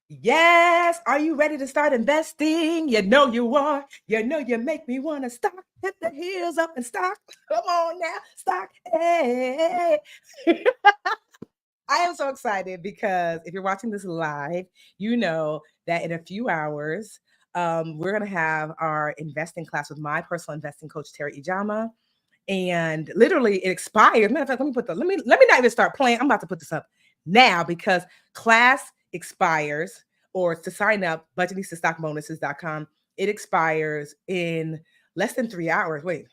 Yes. Are you ready to start investing? You know you are. You know you make me want to stock. Hit the heels up and stock. Come on now. Stock. Hey. I am so excited because if you're watching this live, you know that in a few hours, we're going to have our investing class with my personal investing coach, Teri Ijeoma. And literally it expires. Matter of fact, let me not even start playing. I'm about to put this up now because class expires, or to sign up, budgetneeds2stockbonuses.com. It expires in less than 3 hours. Wait,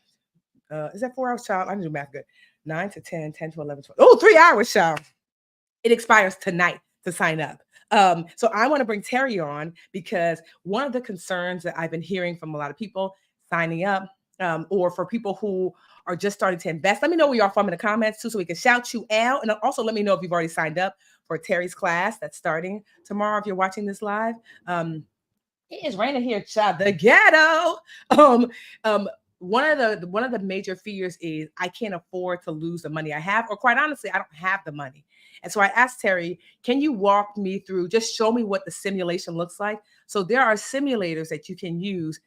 is that 4 hours, child? I didn't do math good. 9 to 10, 10 to 11, 12. Oh, 3 hours, child. It expires tonight to sign up. So I want to bring Teri on because one of the concerns that I've been hearing from a lot of people signing up, or for people who are just starting to invest, let me know where you are from in the comments too, so we can shout you out. And also let me know if you've already signed up for Teri's class that's starting tomorrow if you're watching this live. It is raining here, child. The ghetto. Um, um, one of the major fears is I can't afford to lose the money I have, or quite honestly, I don't have the money. And so I asked Teri, can you walk me through, just show me what the simulation looks like? So there are simulators that you can use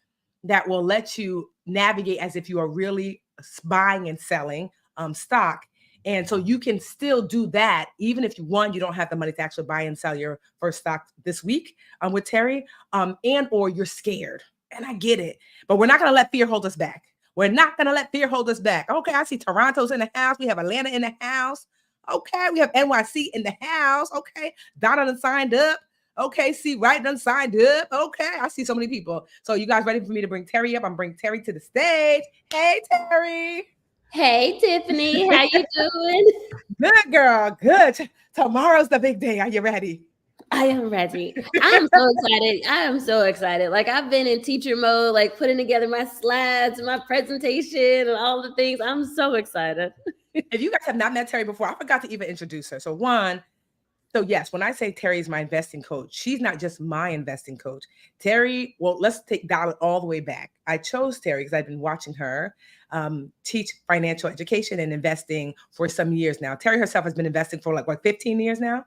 that will let you navigate as if you are really buying and selling stock. And so you can still do that, even if you don't have the money to actually buy and sell your first stock this week with Teri, and or you're scared. And I get it, but we're not going to let fear hold us back. We're not going to let fear hold us back. Okay, I see Toronto's in the house. We have Atlanta in the house. Okay, we have NYC in the house. Okay, Donna done signed up. Okay, see, Right done signed up. Okay, I see so many people. So you guys ready for me to bring Teri up? I'm bringing Teri to the stage. Hey, Teri. Hey, Tiffany, how you doing? Good girl, good. Tomorrow's the big day. Are you ready? I am ready. I am so excited. I am so excited. Like I've been in teacher mode, like putting together my slides, my presentation, and all the things. I'm so excited. If you guys have not met Teri before, I forgot to even introduce her. So yes, when I say Teri is my investing coach, she's not just my investing coach. Teri, well, let's dial it all the way back. I chose Teri because I've been watching her teach financial education and investing for some years now. Teri herself has been investing for like what, 15 years now?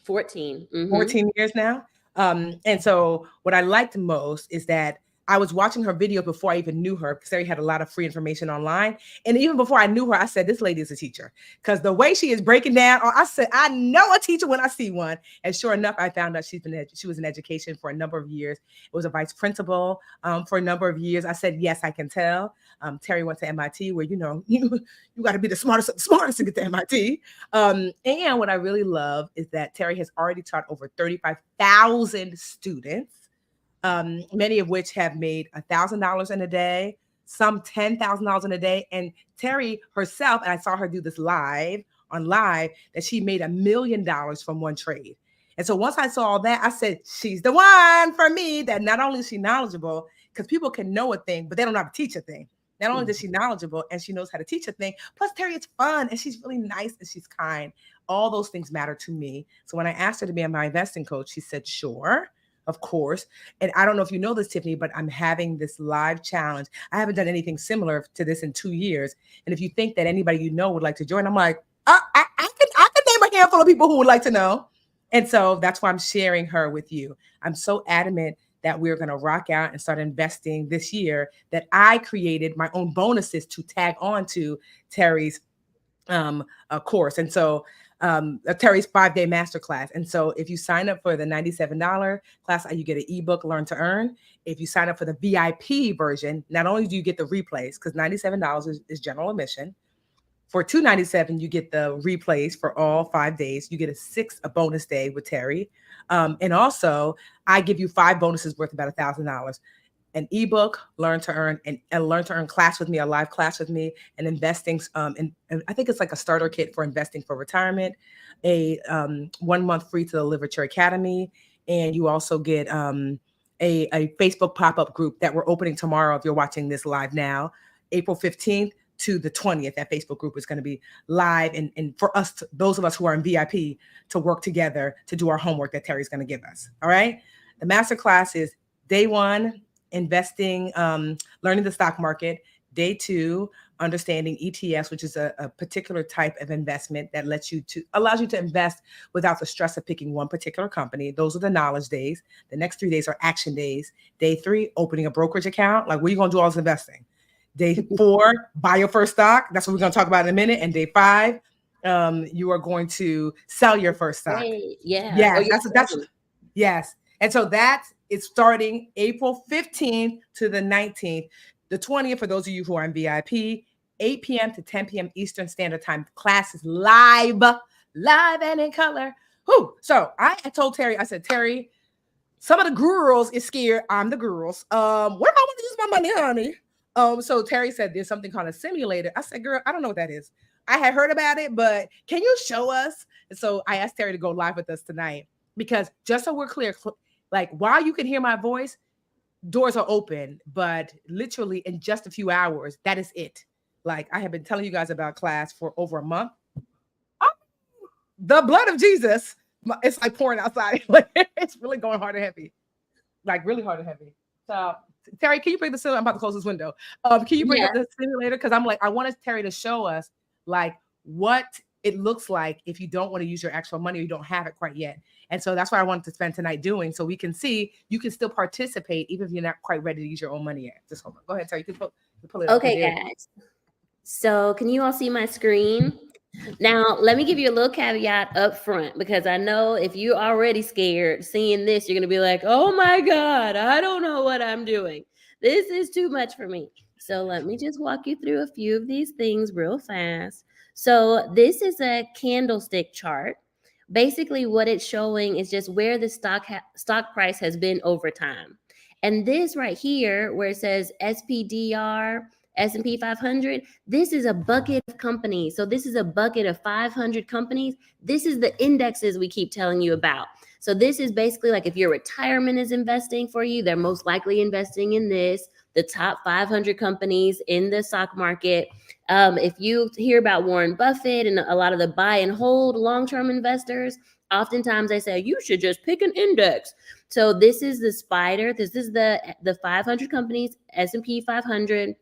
14. 14 years now. And so what I liked most is that I was watching her video before I even knew her, because Terry had a lot of free information online. And even before I knew her, I said, this lady is a teacher, because the way she is breaking down, I said, I know a teacher when I see one. And sure enough, I found out she was in education for a number of years. It was a vice principal for a number of years. I said, yes, I can tell. Teri went to MIT, where, you got to be the smartest of the smartest to get to MIT. And what I really love is that Teri has already taught over 35,000 students, many of which have made $1,000 in a day, some $10,000 in a day. And Teri herself, and I saw her do this live, that she made $1 million from one trade. And so once I saw all that, I said, she's the one for me. That not only is she knowledgeable, because people can know a thing, but they don't know how to teach a thing. Not only is she knowledgeable and she knows how to teach a thing, plus Teri, it's fun and she's really nice and she's kind. All those things matter to me. So when I asked her to be my investing coach, she said, sure, of course. And I don't know if you know this, Tiffany, but I'm having this live challenge. I haven't done anything similar to this in 2 years. And if you think that anybody you know would like to join, I'm like, I can name a handful of people who would like to know. And so that's why I'm sharing her with you. I'm so adamant that we're going to rock out and start investing this year that I created my own bonuses to tag on to Teri's course. And so Teri's 5-day masterclass. And so if you sign up for the $97 class, you get an ebook, Learn to Earn. If you sign up for the VIP version, not only do you get the replays, because $97 is general admission. For $297, you get the replays for all 5 days. You get a bonus day with Teri. And also, I give you 5 bonuses worth about $1,000. An ebook, Learn to Earn, and a Learn to Earn class with me, a live class with me, and investing. And I think it's like a starter kit for investing for retirement, a 1 month free to the Literature Academy. And you also get a Facebook pop-up group that we're opening tomorrow. If you're watching this live now, April 15th to the 20th, that Facebook group is going to be live. And for us, those of us who are in VIP, to work together to do our homework that Teri's going to give us. All right. The masterclass is day 1, investing, learning the stock market. Day 2, understanding ETFs, which is a particular type of investment that allows you to invest without the stress of picking one particular company. Those are the knowledge days. The next 3 days are action days. Day 3, opening a brokerage account. Like, what are you going to do all this investing? Day 4, buy your first stock. That's what we're going to talk about in a minute. And day 5, you are going to sell your first stock. Yeah. Yes, that's yes. And so it's starting April 15th to the 19th. The 20th, for those of you who are in VIP, 8 p.m. to 10 p.m. Eastern Standard Time. Class is live and in color. Whew. So I told Teri, I said, Teri, some of the girls is scared. I'm the girls. Where do I want to use my money, honey? So Teri said there's something called a simulator. I said, girl, I don't know what that is. I had heard about it, but can you show us? And so I asked Teri to go live with us tonight, because just so we're clear, like, while you can hear my voice, doors are open, but literally in just a few hours, that is it. Like, I have been telling you guys about class for over a month. Oh, the blood of Jesus, it's like pouring outside. It's really going hard and heavy, like really hard and heavy. So Teri, can you bring the simulator? I'm about to close this window. Can you bring up the simulator? Because I'm like, I wanted Teri to show us like what it looks like if you don't want to use your actual money or you don't have it quite yet. And so that's what I wanted to spend tonight doing, so we can see you can still participate even if you're not quite ready to use your own money yet. Just hold on. Go ahead, Teri. You can pull it up. Okay, guys. So can you all see my screen? Now, let me give you a little caveat up front, because I know if you're already scared seeing this, you're going to be like, oh my God, I don't know what I'm doing. This is too much for me. So let me just walk you through a few of these things real fast. So this is a candlestick chart. Basically, what it's showing is just where the stock price has been over time. And this right here, where it says SPDR, S&P 500, this is a bucket of companies. So this is a bucket of 500 companies. This is the indexes we keep telling you about. So this is basically like if your retirement is investing for you, they're most likely investing in this, the top 500 companies in the stock market. If you hear about Warren Buffett and a lot of the buy and hold long-term investors, oftentimes they say, you should just pick an index. So this is the spider. This is the 500 companies, S&P 500.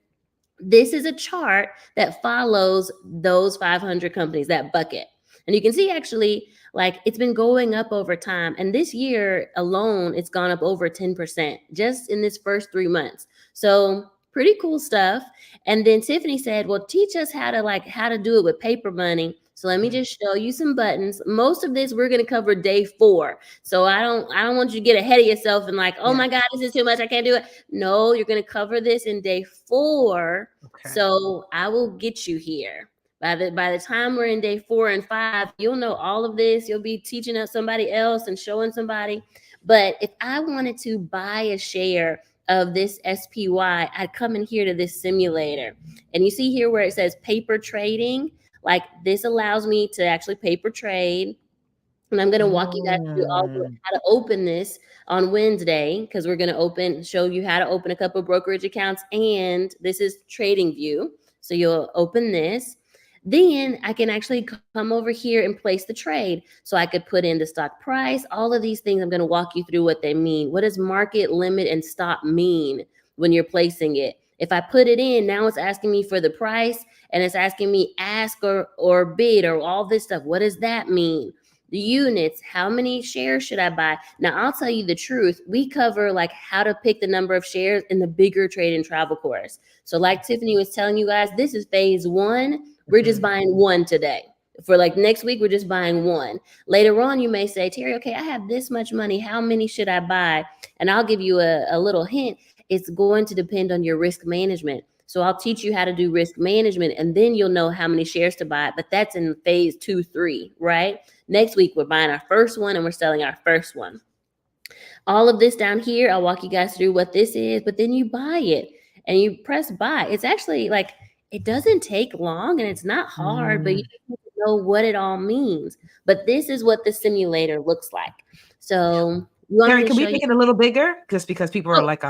This is a chart that follows those 500 companies, that bucket. And you can see actually, like, it's been going up over time. And this year alone, it's gone up over 10% just in this first 3 months. So pretty cool stuff. And then Tiffany said, well, teach us how to do it with paper money. So let me just show you some buttons. Most of this we're going to cover day 4. So I don't want you to get ahead of yourself and like, oh my God, this is too much, I can't do it. No, you're going to cover this in day 4. Okay. So I will get you here. By the time we're in day 4 and 5, you'll know all of this. You'll be teaching us somebody else and showing somebody. But if I wanted to buy a share of this SPY, I'd come in here to this simulator. And you see here where it says paper trading. Like, this allows me to actually paper trade. And I'm going to walk you guys through how to open this on Wednesday, because we're going to show you how to open a couple of brokerage accounts. And this is Trading View. So you'll open this. Then I can actually come over here and place the trade. So I could put in the stock price, all of these things. I'm going to walk you through what they mean. What does market, limit, and stop mean when you're placing it? If I put it in, now it's asking me for the price, and it's asking me ask or bid or all this stuff. What does that mean? The units, how many shares should I buy? Now, I'll tell you the truth. We cover like how to pick the number of shares in the bigger trade and travel course. So like Tiffany was telling you guys, this is phase 1. We're just buying 1 today. For like next week, we're just buying 1. Later on, you may say, Teri, okay, I have this much money. How many should I buy? And I'll give you a little hint. It's going to depend on your risk management. So I'll teach you how to do risk management, and then you'll know how many shares to buy. But that's in phase 2, 3, right? Next week, we're buying our first one and we're selling our first one. All of this down here, I'll walk you guys through what this is, but then you buy it and you press buy. It's actually like, it doesn't take long and it's not hard, but you need to know what it all means. But this is what the simulator looks like. So Teri, can we make it a little bigger? Just because people are like,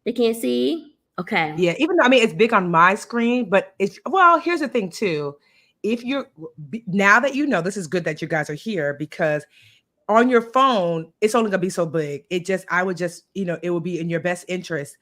they can't see. Okay. Yeah, even though, I mean, it's big on my screen, but here's the thing too. Now that you know, this is good that you guys are here, because on your phone, it's only gonna be so big. It would be in your best interest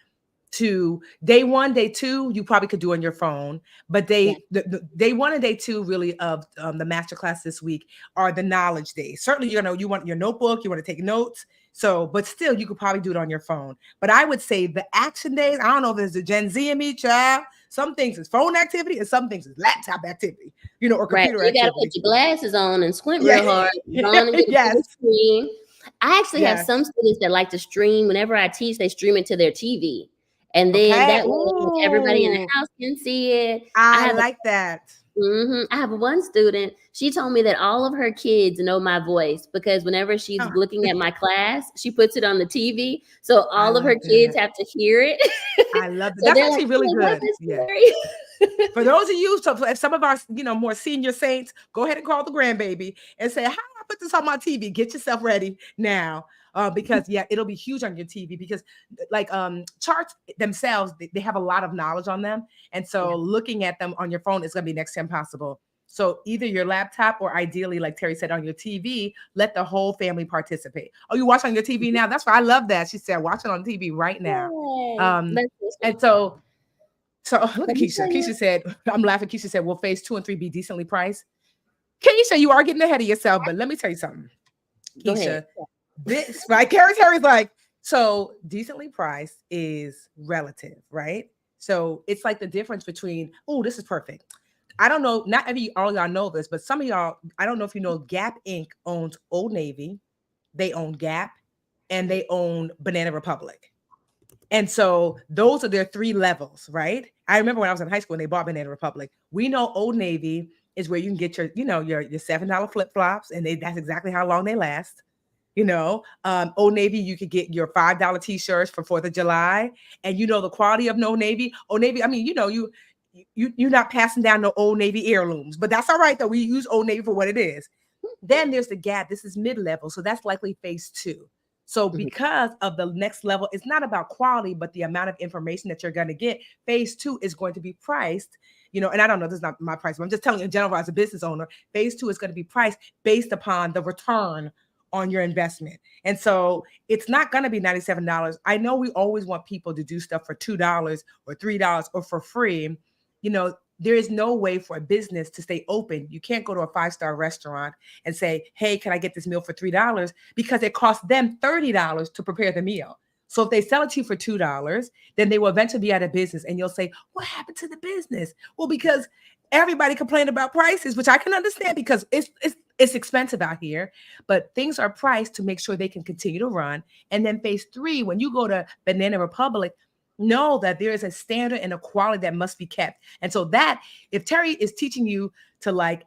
to day 1, day 2, you probably could do on your phone. But Yeah. the day 1 and day 2 really of the masterclass this week are the knowledge days. Certainly, you want your notebook, you want to take notes. So, but still, you could probably do it on your phone. But I would say the action days, I don't know if there's a Gen Z in me, child. Some things is phone activity and some things is laptop activity, or Right. computer You got to activity. put your glasses on and squint Yeah. real hard. Go on and get a Yes. bigger screen. I actually have Yes. some students that like to stream. Whenever I teach, they stream it to their TV. And then Okay. that way everybody in the Ooh, house can see it. I like that. I have one student. She told me that all of her kids know my voice because whenever she's Huh. looking at my class, she puts it on the TV. So I all of her love kids that. have to hear it. I love that. So That's they're actually like, really "Oh, I love good. this Yeah. story." For those of you, so if some of our, more senior saints, go ahead and call the grandbaby and say, "How do I put this on my TV?" Get yourself ready now, because it'll be huge on your TV because, like, charts themselves, they have a lot of knowledge on them, and so looking at them on your phone is going to be next to impossible. So either your laptop or ideally, like Teri said, on your TV, let the whole family participate. Oh, you watch on your TV now? That's why I love that. She said, watch it on TV right now. Yay. That's And so look Let at me Keisha. tell you. Keisha said, I'm laughing. Keisha said, will phase 2 and 3 be decently priced? Keisha, you are getting ahead of yourself, but let me tell you something. Go ahead. Keisha, this, right? Carrie's like, so decently priced is relative, right? So it's like the difference between, oh, this is perfect. I don't know, not all y'all know this, but some of y'all, I don't know if you know, Gap Inc. owns Old Navy, they own Gap, and they own Banana Republic. And so those are their 3 levels, right? I remember when I was in high school and they bought Banana Republic. We know Old Navy is where you can get your, your $7 flip-flops, and that's exactly how long they last. Old Navy, you could get your $5 t-shirts for 4th of July. And the quality of Old Navy. Old Navy, I mean, you're not passing down no Old Navy heirlooms, but that's all right though. We use Old Navy for what it is. Then there's the Gap. This is mid-level. So that's likely phase 2. So because of the next level, it's not about quality, but the amount of information that you're going to get. Phase 2 is going to be priced, and I don't know, this is not my price, but I'm just telling you in general as a business owner, phase 2 is going to be priced based upon the return on your investment. And so it's not going to be $97. I know we always want people to do stuff for $2 or $3 or for free. There is no way for a business to stay open. You can't go to a 5-star restaurant and say, hey, can I get this meal for $3? Because it costs them $30 to prepare the meal. So if they sell it to you for $2, then they will eventually be out of business. And you'll say, what happened to the business? Well, because everybody complained about prices, which I can understand because it's expensive out here, but things are priced to make sure they can continue to run. And then phase 3, when you go to Banana Republic, know that there is a standard and a quality that must be kept. And so that if Teri is teaching you to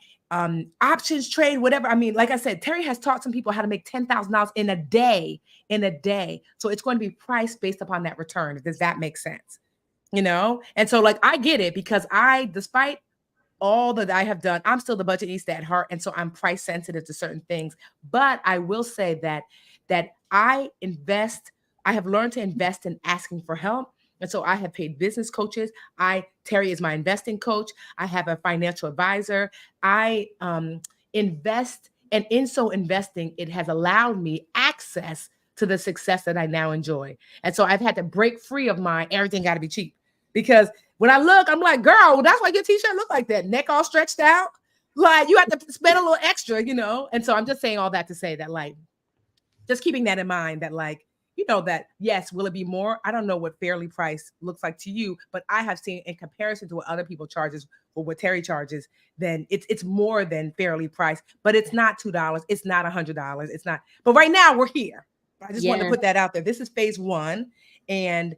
options trade, whatever, I mean, like I said, Teri has taught some people how to make $10,000 in a day. So it's going to be priced based upon that return. Does that make sense? And so I get it because despite all that I have done, I'm still the budgetista at heart. And so I'm price sensitive to certain things. But I will say that I have learned to invest in asking for help. And so I have paid business coaches. Teri is my investing coach. I have a financial advisor. I invest, and in so investing, it has allowed me access to the success that I now enjoy. And so I've had to break free of everything got to be cheap. Because when I look, I'm like, girl, that's why your t-shirt look like that. Neck all stretched out. Like you have to spend a little extra, And so I'm just saying all that to say that just keeping that in mind that that yes, will it be more? I don't know what fairly priced looks like to you, but I have seen in comparison to what other people charges or what Teri charges, then it's more than fairly priced, but it's not $2. It's not $100. It's not. But right now we're here. I just want to put that out there. This is phase 1, and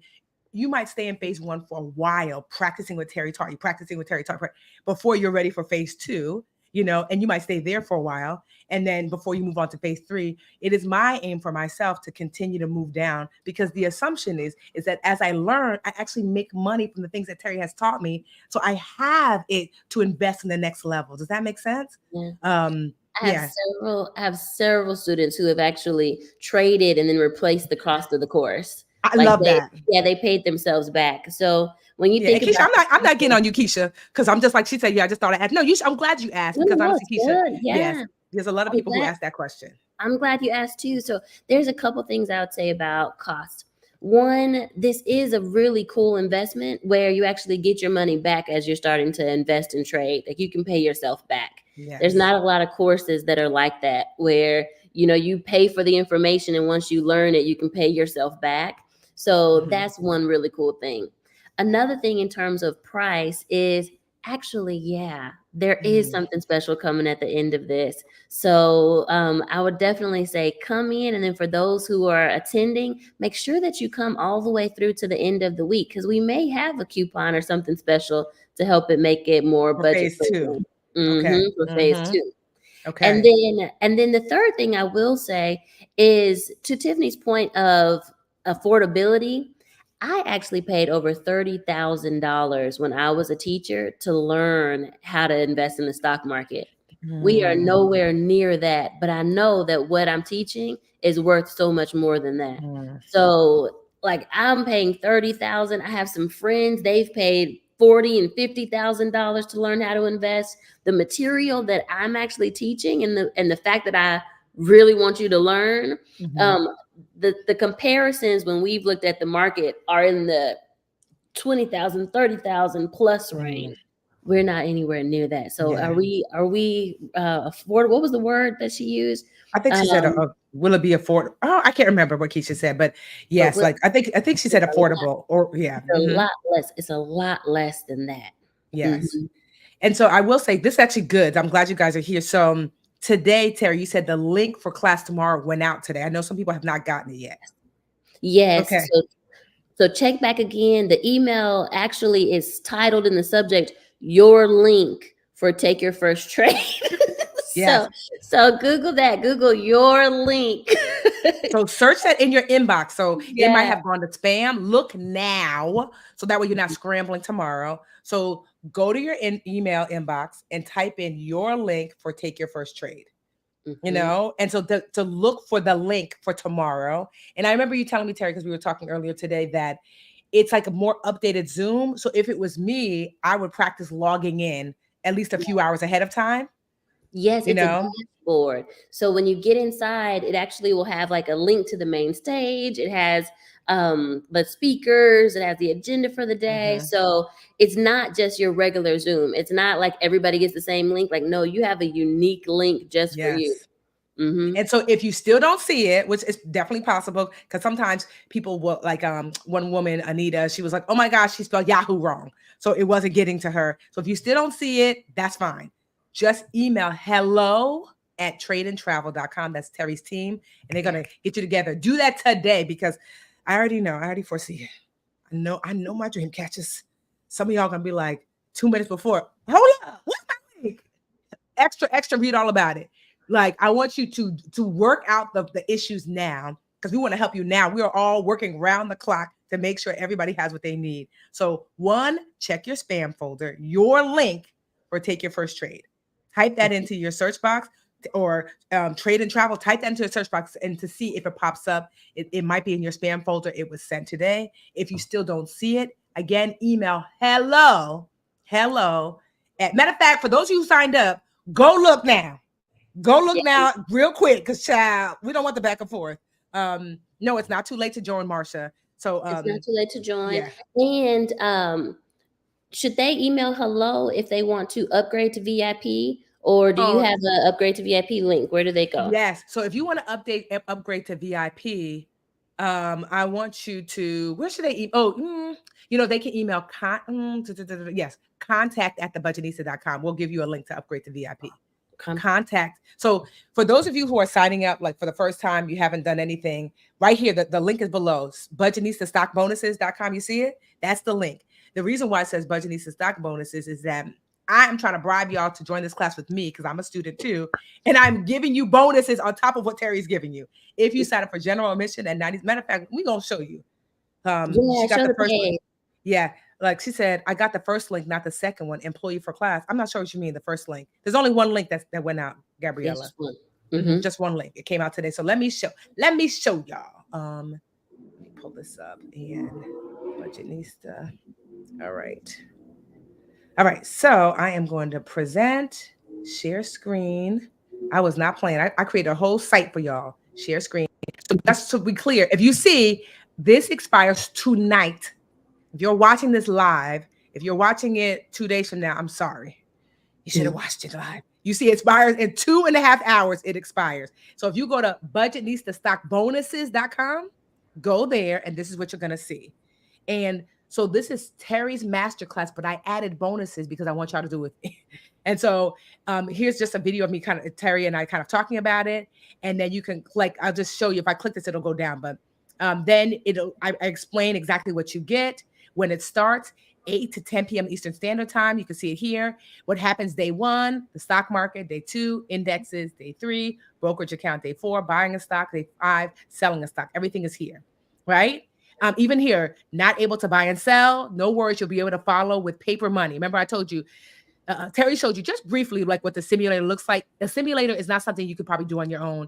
you might stay in phase 1 for a while, practicing with Teri taught before you're ready for phase 2. And you might stay there for a while. And then before you move on to phase 3, it is my aim for myself to continue to move down, because the assumption is that as I learn, I actually make money from the things that Teri has taught me. So I have it to invest in the next level. Does that make sense? Yeah. I have several students who have actually traded and then replaced the cost of the course. I love that. Yeah, they paid themselves back. So when you think Keisha, about I'm not getting on you, Keisha, because I'm just like she said. Yeah, I just thought I asked. No, I'm glad you asked, because honestly, Keisha, yes, there's a lot of people who ask that question. I'm glad you asked too. So there's a couple things I would say about cost. one, this is a really cool investment where you actually get your money back as you're starting to invest and trade. Like you can pay yourself back. There's Yes. not a lot of courses that are like that where, you know, you pay for the information and once you learn it, you can pay yourself back. So that's one really cool thing. Another thing in terms of price is actually, yeah, there is something special coming at the end of this. So I would definitely say come in. And then for those who are attending, make sure that you come all the way through to the end of the week because we may have a coupon or something special to help it make it more For budget phase 2. friendly. Okay. For phase 2. Okay. And then the third thing I will say is to Tiffany's point of affordability. I actually paid over $30,000 when I was a teacher to learn how to invest in the stock market. We are nowhere near that, but I know that what I'm teaching is worth so much more than that. So like I'm paying $30,000. I have some friends, they've paid $40,000 and $50,000 to learn how to invest. The material that I'm actually teaching and the fact that I really want you to learn, the comparisons when we've looked at the market are in the 20,000, 30,000 plus range. We're not anywhere near that. So are we affordable? What was the word that she used? I think she said, will it be affordable? Oh, I can't remember what Keisha said, but yes, like I think she said affordable or yeah. It's a lot less. It's a lot less than that. Yes. And so I will say this is actually good. I'm glad you guys are here. So today, Teri, you said the link for class tomorrow went out today. I know some people have not gotten it yet. Yes. Okay. So check back again. The email actually is titled in the subject, your link for Take Your First Trade. Yes. So Google that. Google your link. So search that in your inbox. So it might have gone to spam. Look now. So that way you're not scrambling tomorrow. So go to your email inbox and type in your link for Take Your First Trade. You know, and so to look for the link for tomorrow. And I remember you telling me, Teri, because we were talking earlier today, that it's like a more updated Zoom. So if it was me, I would practice logging in at least a few hours ahead of time. Yes, it's a dashboard. So when you get inside, it actually will have like a link to the main stage. It has the speakers, it has the agenda for the day. So it's not just your regular Zoom. It's not like everybody gets the same link. Like, no, you have a unique link just for you. And so if you still don't see it, which is definitely possible, because sometimes people will, like one woman, Anita, she was like, oh my gosh, she spelled Yahoo wrong. So it wasn't getting to her. So if you still don't see it, that's fine. Just email hello@tradeandtravel.com. That's Teri's team. And they're going to get you together. Do that today because I already foresee it. I know my dream catches. Some of y'all going to be like 2 minutes before, hold up, what's my link? Extra, read all about it. Like, I want you to work out the issues now because we want to help you now. We are all working round the clock to make sure everybody has what they need. So 1, check your spam folder, your link for Take Your First Trade. Type that into your search box or Trade and Travel. Type that into a search box and to see if it pops up. It might be in your spam folder. It was sent today. If you still don't see it, again, email hello. Matter of fact, for those of you who signed up, go look now. Go look now real quick because, child, we don't want the back and forth. No, it's not too late to join, Marsha. So it's not too late to join. Yeah. And should they email hello if they want to upgrade to VIP? Or do you have an upgrade to VIP link? Where do they go? Yes. So if you want to upgrade to VIP, I want you to, where should they email? They can email contact@thebudgetnista.com. We'll give you a link to upgrade to VIP. Contact. So for those of you who are signing up, like for the first time, you haven't done anything, right here, the link is below, budgetnistastockbonuses.com. You see it? That's the link. The reason why it says Budgetnista Stock Bonuses is that I am trying to bribe y'all to join this class with me because I'm a student too. And I'm giving you bonuses on top of what Teri's giving you. If you sign up for general admission at 90, matter of fact, we're going to show you. She got the first link. Yeah. Like she said, I got the first link, not the second one, employee for class. I'm not sure what you mean, the first link. There's only one link that went out, Gabriella. Just one link. It came out today. So let me show y'all. Let me pull this up and Budgetnista. All right. So I am going to present, share screen. I was not playing. I created a whole site for y'all. Share screen. So just to be clear, if you see This expires tonight. If you're watching this live, if you're watching it 2 days from now, I'm sorry. You should have watched it live. You see, it expires in 2.5 hours. It expires. So if you go to budgetneedstostockbonuses.com, go there, and this is what you're going to see. And so this is Teri's masterclass, but I added bonuses because I want y'all to do it with me. And so here's just a video of me kind of Teri and I kind of talking about it. And then you can I'll just show you. If I click this, it'll go down. But then I explain exactly what you get when it starts. 8 to 10 p.m. Eastern Standard Time. You can see it here. What happens day 1, the stock market, day 2, indexes, day 3, brokerage account, day 4, buying a stock, day 5, selling a stock. Everything is here, right? Even here, not able to buy and sell. No worries, you'll be able to follow with paper money. Remember, I told you, Teri showed you just briefly what the simulator looks like. A simulator is not something you could probably do on your own.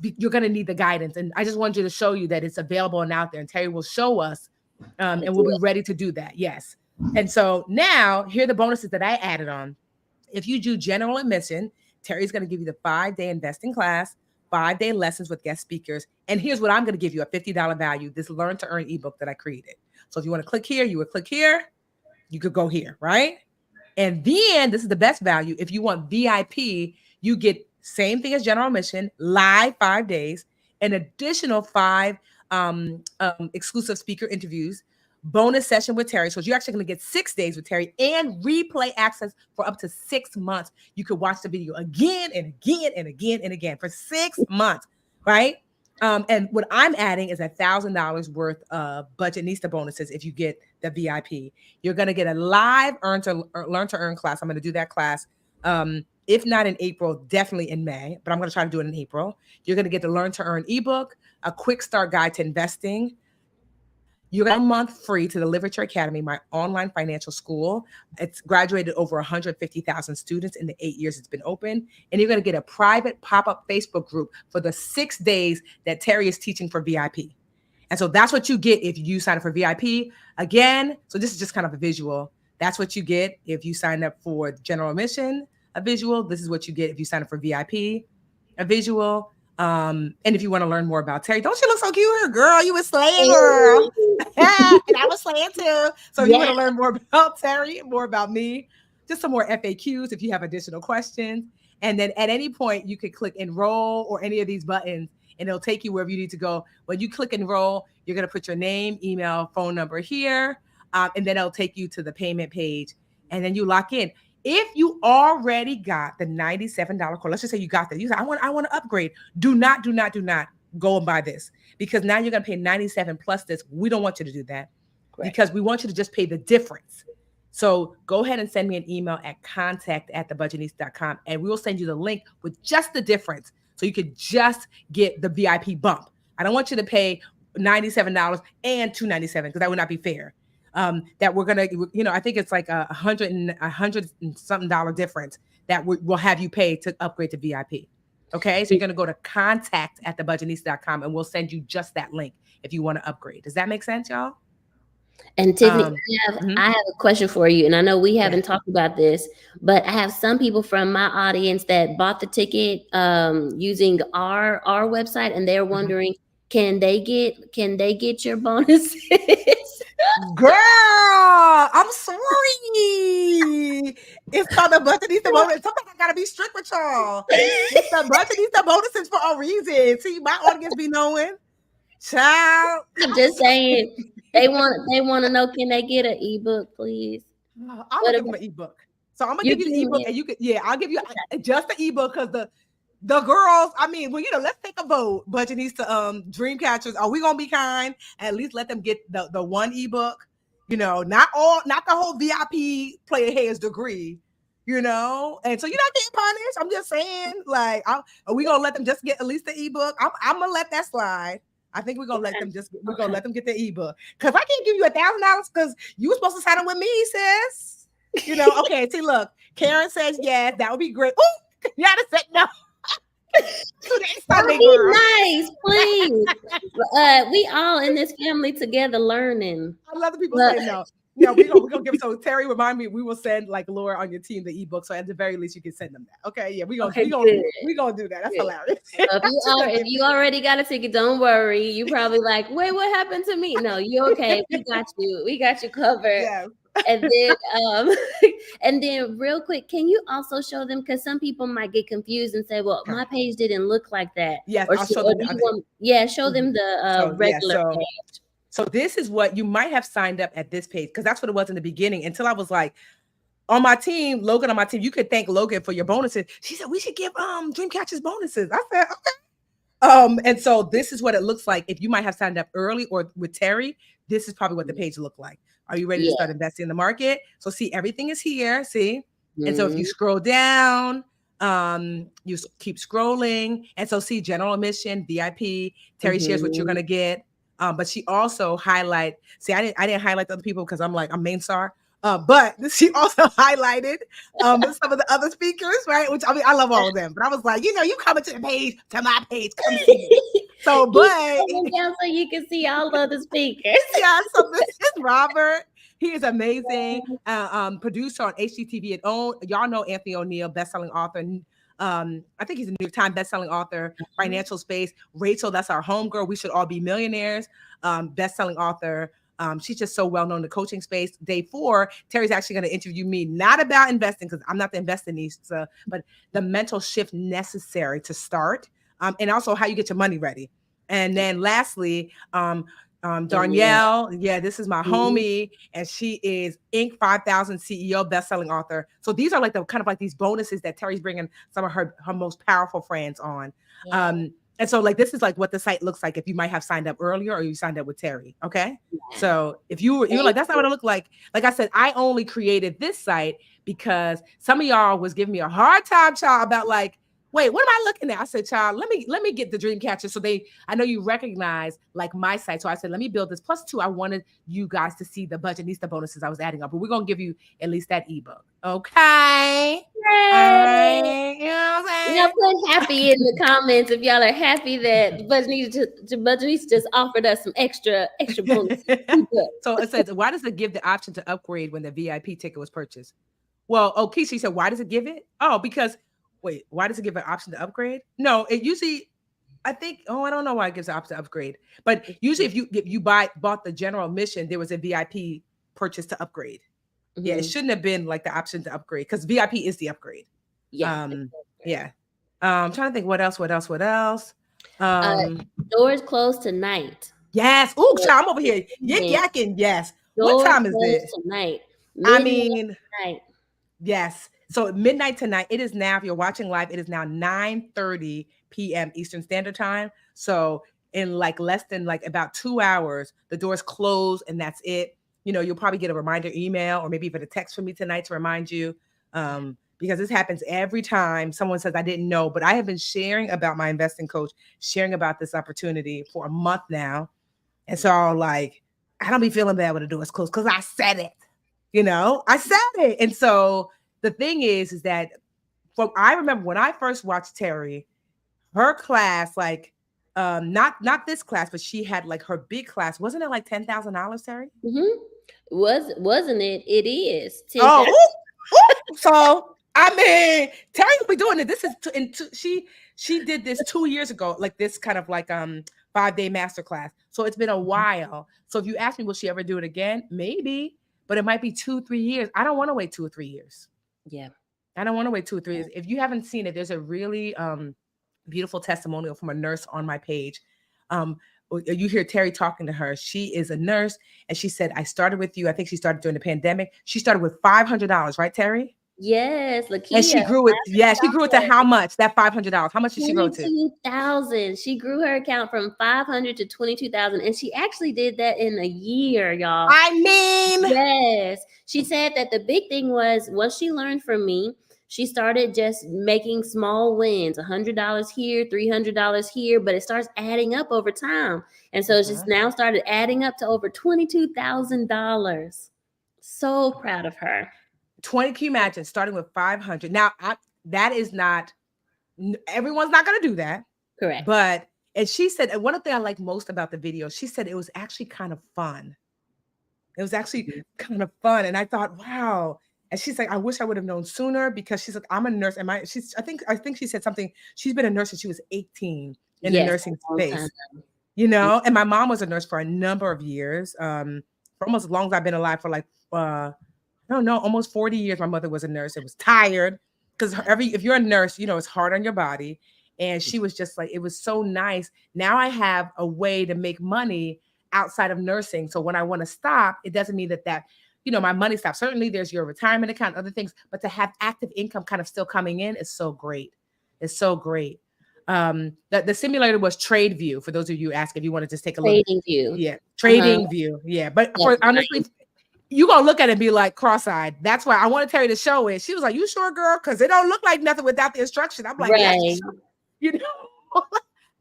You're going to need the guidance. And I just wanted you to show you that it's available and out there. And Teri will show us, and we'll be ready to do that. Yes. And so now, here are the bonuses that I added on. If you do general admission, Teri's going to give you the 5-day investing class, 5-day lessons with guest speakers. And here's what I'm going to give you, a $50 value, this Learn to Earn ebook that I created. So if you want to click here, you would click here. You could go here, right? And then this is the best value. If you want VIP, you get same thing as general admission, live 5 days, an additional 5 exclusive speaker interviews, bonus session with Teri. So you're actually going to get 6 days with Teri and replay access for up to 6 months. You could watch the video again and again and again and again for 6 months, right? And what I'm adding is $1,000 worth of Budgetnista bonuses if you get the VIP. You're going to get a live Learn to Earn class. I'm going to do that class. If not in April, definitely in May, but I'm going to try to do it in April. You're going to get the Learn to Earn ebook, a quick start guide to investing. You got a month free to the Literature Academy, my online financial school. It's graduated over 150,000 students in the 8 years it's been open. And you're going to get a private pop-up Facebook group for the 6 days that Teri is teaching for VIP. And so that's what you get if you sign up for VIP. Again, so this is just kind of a visual. That's what you get if you sign up for general admission, a visual. This is what you get if you sign up for VIP, a visual. And if you want to learn more about Teri, don't you look so cute, girl? You was slaying, girl. And I was slaying too. So you want to learn more about Teri, more about me, just some more FAQs if you have additional questions. And then at any point, you could click enroll or any of these buttons, and it'll take you wherever you need to go. When you click enroll, you're going to put your name, email, phone number here, and then it'll take you to the payment page, and then you lock in. If you already got the $97 course, let's just say you got that. You say, I want to upgrade. Do not go and buy this, because now you're going to pay $97 plus this. We don't want you to do that. Correct. Because we want you to just pay the difference. So go ahead and send me an email at contact@thebudgetnista.com, and we will send you the link with just the difference. So you could just get the VIP bump. I don't want you to pay $97 and $297 because that would not be fair. That we're gonna, I think it's like $100 and something difference that we'll have you pay to upgrade to VIP. Okay, so you're gonna go to contact@thebudgetnista.com, and we'll send you just that link if you want to upgrade. Does that make sense, y'all? And Tiffany, I have a question for you, and I know we haven't talked about this, but I have some people from my audience that bought the ticket using our website, and they're wondering, can they get your bonuses? Girl, I'm sorry. It's called the Budgetnista bonus. Sometimes I gotta be strict with y'all. It's the Budgetnista bonuses for a reason. See, my audience be knowing. Child. I'm just saying, they want to know, can they get an ebook, please? I'm gonna give them an ebook. So I'm gonna give you the ebook, and you could, I'll give you just the ebook, because the girls, I mean, well, let's take a vote. Budgetnista dream catchers. Are we gonna be kind? At least let them get the one ebook. Not the whole VIP player has degree. And so you're not getting punished. I'm just saying, are we gonna let them just get at least the ebook? I'm gonna let that slide. I think we're gonna let them gonna let them get the ebook, because I can't give you $1,000 because you were supposed to sign up with me, sis. Okay. See, look, Karen says yes, that would be great. Oh, Yada said no. Be nice, please. We all in this family together learning. I love the people saying no. Yeah, we're gonna give. So Teri, remind me, we will send like Laura on your team the ebook. So at the very least, you can send them that. Okay, yeah, Okay, good. we gonna do that. That's Good. hilarious. So if you already got a ticket, don't worry. You probably like, wait, what happened to me? No, you okay. We got you. We got you covered. Yeah. And then and then real quick, can you also show them, because some people might get confused and say, well, my page didn't look like that. Yes, Or I'll show them. show them the So regular page. So this is what you might have signed up at this page, because that's what it was in the beginning, until I was like, on my team, Logan on my team, you could thank Logan for your bonuses. She said, we should give Dreamcatchers bonuses. I said, okay. And so this is what it looks like. If you might have signed up early or with Teri, this is probably what the page looked like. Are you ready to start investing in the market? So see, everything is here, see? And so if you scroll down, you keep scrolling. And so see, general admission, VIP, Teri shares what you're gonna get. But she also highlight, see, I didn't highlight the other people because I'm main star. But she also highlighted some of the other speakers, right? Which, I mean, I love all of them. But I was like, you coming to my page, come see me. So, but down so you can see all of the speakers. Yeah, so this is Robert. He is amazing. Producer on HGTV and OWN. Y'all know Anthony O'Neill, bestselling author. I think he's a New York Times bestselling author, financial space. Rachel, that's our homegirl. We should all be millionaires. Bestselling author. She's just so well known in the coaching space. Day 4, Teri's actually going to interview me, not about investing, because I'm not the investinista, but the mental shift necessary to start, and also how you get your money ready. And then lastly, Danielle, this is my homie, and she is Inc. 5000 CEO, bestselling author. So these are like the kind of like these bonuses that Teri's bringing some of her most powerful friends on. And so like this is like what the site looks like if you might have signed up earlier or you signed up with Teri. Okay. So if you were like, that's not what it looked like. Like I said, I only created this site because some of y'all was giving me a hard time, child, about like, wait, what am I looking at? I said, child, let me get the Dreamcatcher. So I know you recognize like my site. So I said, let me build this. Plus 2, I wanted you guys to see the budget, these the bonuses I was adding up. But we're gonna give you at least that ebook. Okay. Right. You know what I'm saying? Put happy in the comments if y'all are happy that Budgetnista just offered us some extra bonus. So it says, why does it give the option to upgrade when the VIP ticket was purchased? Well, Keisha said, why does it give it? Oh, because wait, why does it give an option to upgrade? No, it usually, I think, I don't know why it gives an option to upgrade. But usually if you bought the general admission, there was a VIP purchase to upgrade. Yeah, it shouldn't have been like the option to upgrade, because VIP is the upgrade. I'm trying to think what else. Doors closed tonight. Yes. Ooh, I'm over here yakking. Yes. What time is it? Tonight. Midnight. Yes. So midnight tonight. It is now, if you're watching live, it is now 9:30 p.m. Eastern Standard Time. So in like less than like about 2 hours, the doors close and that's it. You'll probably get a reminder email or maybe even a text from me tonight to remind you, because this happens every time someone says, I didn't know, but I have been sharing about my investing coach, sharing about this opportunity for a month now. And so like, I don't be feeling bad when the doors close because I said it, I said it. And so the thing is that I remember when I first watched Teri, her class, like, not this class, but she had like her big class. Wasn't it like $10,000, Teri? Wasn't it? It is. So I mean, Teri will be doing it. This is she did this 2 years ago, like this kind of like 5-day masterclass. So it's been a while. So if you ask me, will she ever do it again? Maybe, but it might be 2-3 years. I don't want to wait 2 or 3 years. Yeah, I don't want to wait 2 or 3 years. If you haven't seen it, there's a really beautiful testimonial from a nurse on my page. You hear Teri talking to her. She is a nurse, and she said, I started with you. I think she started during the pandemic. She started with $500, right, Teri? Yes, Lakia. And she grew it. Yeah, she grew it to how much? That $500. How much did she grow to? 22,000. She grew her account from 500 to 22,000, and she actually did that in a year, y'all. I mean, yes. She said that the big thing was once she learned from me, she started just making small wins, $100 here, $300 here, but it starts adding up over time. And so it's just now started adding up to over $22,000. So proud of her. Can you imagine starting with 500? Now, that is not, everyone's not going to do that. Correct. But, and she said, and one of the things I like most about the video, she said it was actually kind of fun. It was actually kind of fun. And I thought, wow. And she's like, I wish I would have known sooner, because she's like, I'm a nurse. And I think she said something. She's been a nurse since she was 18 in the Yes, nursing a long time. space, and my mom was a nurse for a number of years, for almost as long as I've been alive, for like, I don't know, almost 40 years. My mother was a nurse. It was tired, because if you're a nurse, it's hard on your body. And she was just like, it was so nice. Now I have a way to make money outside of nursing. So when I want to stop, it doesn't mean that my money stops. Certainly there's your retirement account, other things, but to have active income kind of still coming in is so great. It's so great. The simulator was Trade View, for those of you asking, if you want to just take a look. Trading View. Yeah, Trading View. Yeah, but honestly, you gonna look at it and be like cross-eyed. That's why I wanted Teri to show it. She was like, "You sure, girl? Because it don't look like nothing without the instruction." I'm like, right.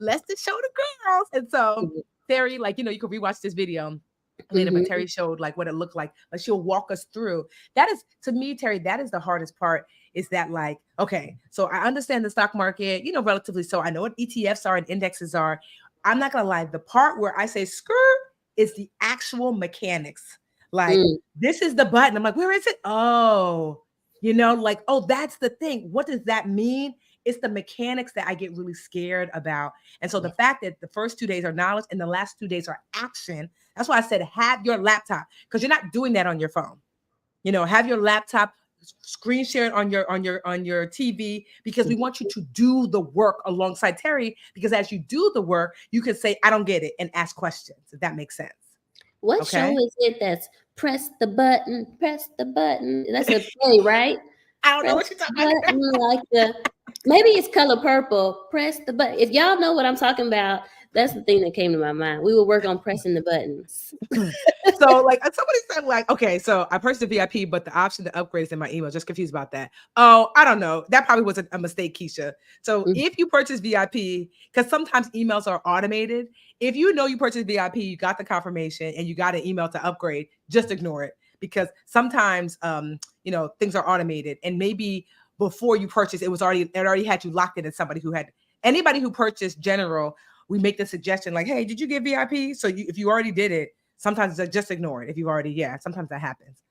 Let's just show the girls. And so Teri, you could rewatch this video later, but Teri showed like what it looked like, but she'll walk us through. That is, to me, Teri, that is the hardest part, is that like, okay, so I understand the stock market, relatively. So I know what ETFs are and indexes are. I'm not gonna lie, the part where I say skirt is the actual mechanics. Like, this is the button. I'm like, where is it? Oh, oh, that's the thing. What does that mean? It's the mechanics that I get really scared about. And so the fact that the first 2 days are knowledge and the last 2 days are action, that's why I said have your laptop, because you're not doing that on your phone. Have your laptop, screen share it on your TV, because we want you to do the work alongside Teri, because as you do the work, you can say, I don't get it, and ask questions, if that makes sense. What show is it that's press the button? That's a play, right? I don't know what you're talking about. Maybe it's Color Purple. Press the button. If y'all know what I'm talking about, that's the thing that came to my mind. We would work on pressing the buttons. So like somebody said, like, okay, so I purchased a VIP, but the option to upgrade is in my email. Just confused about that. Oh, I don't know. That probably was a mistake, Keisha. So if you purchase VIP, because sometimes emails are automated. If you know you purchased VIP, you got the confirmation and you got an email to upgrade, just ignore it, because sometimes things are automated, and maybe before you purchase, it already had you locked in as anybody who purchased general. We make the suggestion like, hey, did you get VIP? So if you already did it, sometimes just ignore it. If you've already, sometimes that happens.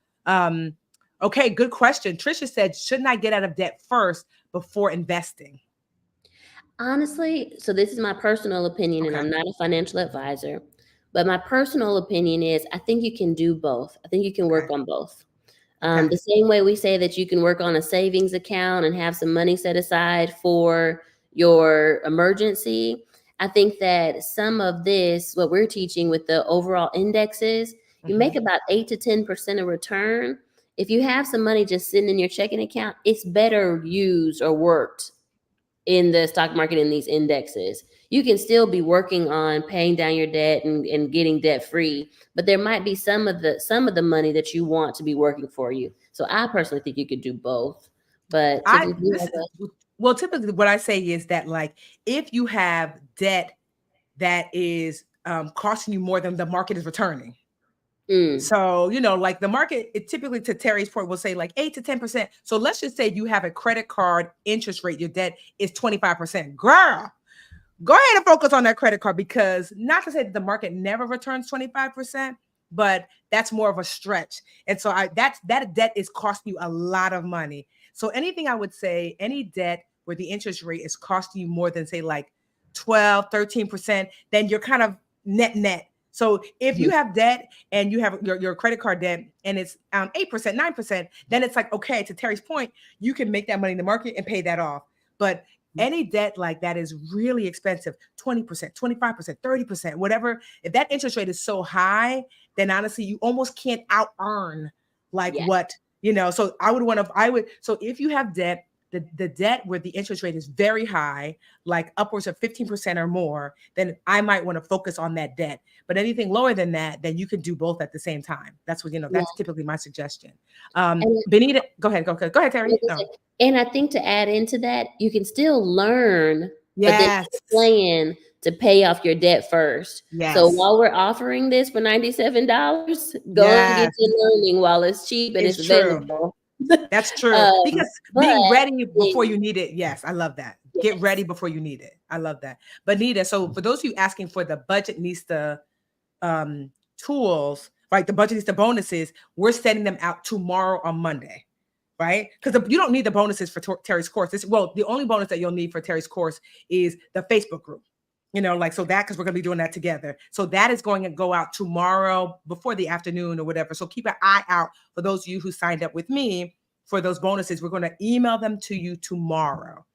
Okay, good question. Trisha said, shouldn't I get out of debt first before investing? Honestly, so this is my personal opinion, and I'm not a financial advisor, but my personal opinion is I think you can do both. I think you can work on both. The same way we say that you can work on a savings account and have some money set aside for your emergency, I think that some of this, what we're teaching with the overall indexes, you make about 8 to 10% of return. If you have some money just sitting in your checking account, it's better used or worked in the stock market in these indexes. You can still be working on paying down your debt and getting debt free, but there might be some of the money that you want to be working for you. So I personally think you could do both. But typically what I say is that, like, if you have debt that is costing you more than the market is returning. So, like the market, it typically, to Teri's point, will say like 8 to 10%. So let's just say you have a credit card interest rate, your debt is 25%. Girl, go ahead and focus on that credit card, because not to say that the market never returns 25%, but that's more of a stretch. And so that debt is costing you a lot of money. So anything I would say, any debt where the interest rate is costing you more than, say, like 12, 13%, then you're kind of net. So if you have debt and you have your credit card debt and it's 8%, 9%, then it's like, okay, to Teri's point, you can make that money in the market and pay that off. But any debt like that is really expensive, 20%, 25%, 30%, whatever. If that interest rate is so high, then honestly, you almost can't out earn what, so so if you have debt, the debt where the interest rate is very high, like upwards of 15% or more, then I might want to focus on that debt. But anything lower than that, then you can do both at the same time. That's what, that's typically my suggestion. Benita, go ahead, Teri. No. And I think to add into that, you can still learn, but then plan to pay off your debt first. Yes. So while we're offering this for $97, go and get your learning while it's cheap and it's available. That's true. Because being ready before you need it. Yes, I love that. Get ready before you need it. I love that. But Nita, so for those of you asking for the Budgetnista tools, right? The Budgetista bonuses, we're sending them out tomorrow on Monday, right? Because you don't need the bonuses for Teri's course. The only bonus that you'll need for Teri's course is the Facebook group. So that, because we're going to be doing that together. So that is going to go out tomorrow before the afternoon or whatever. So keep an eye out for those of you who signed up with me for those bonuses. We're going to email them to you tomorrow.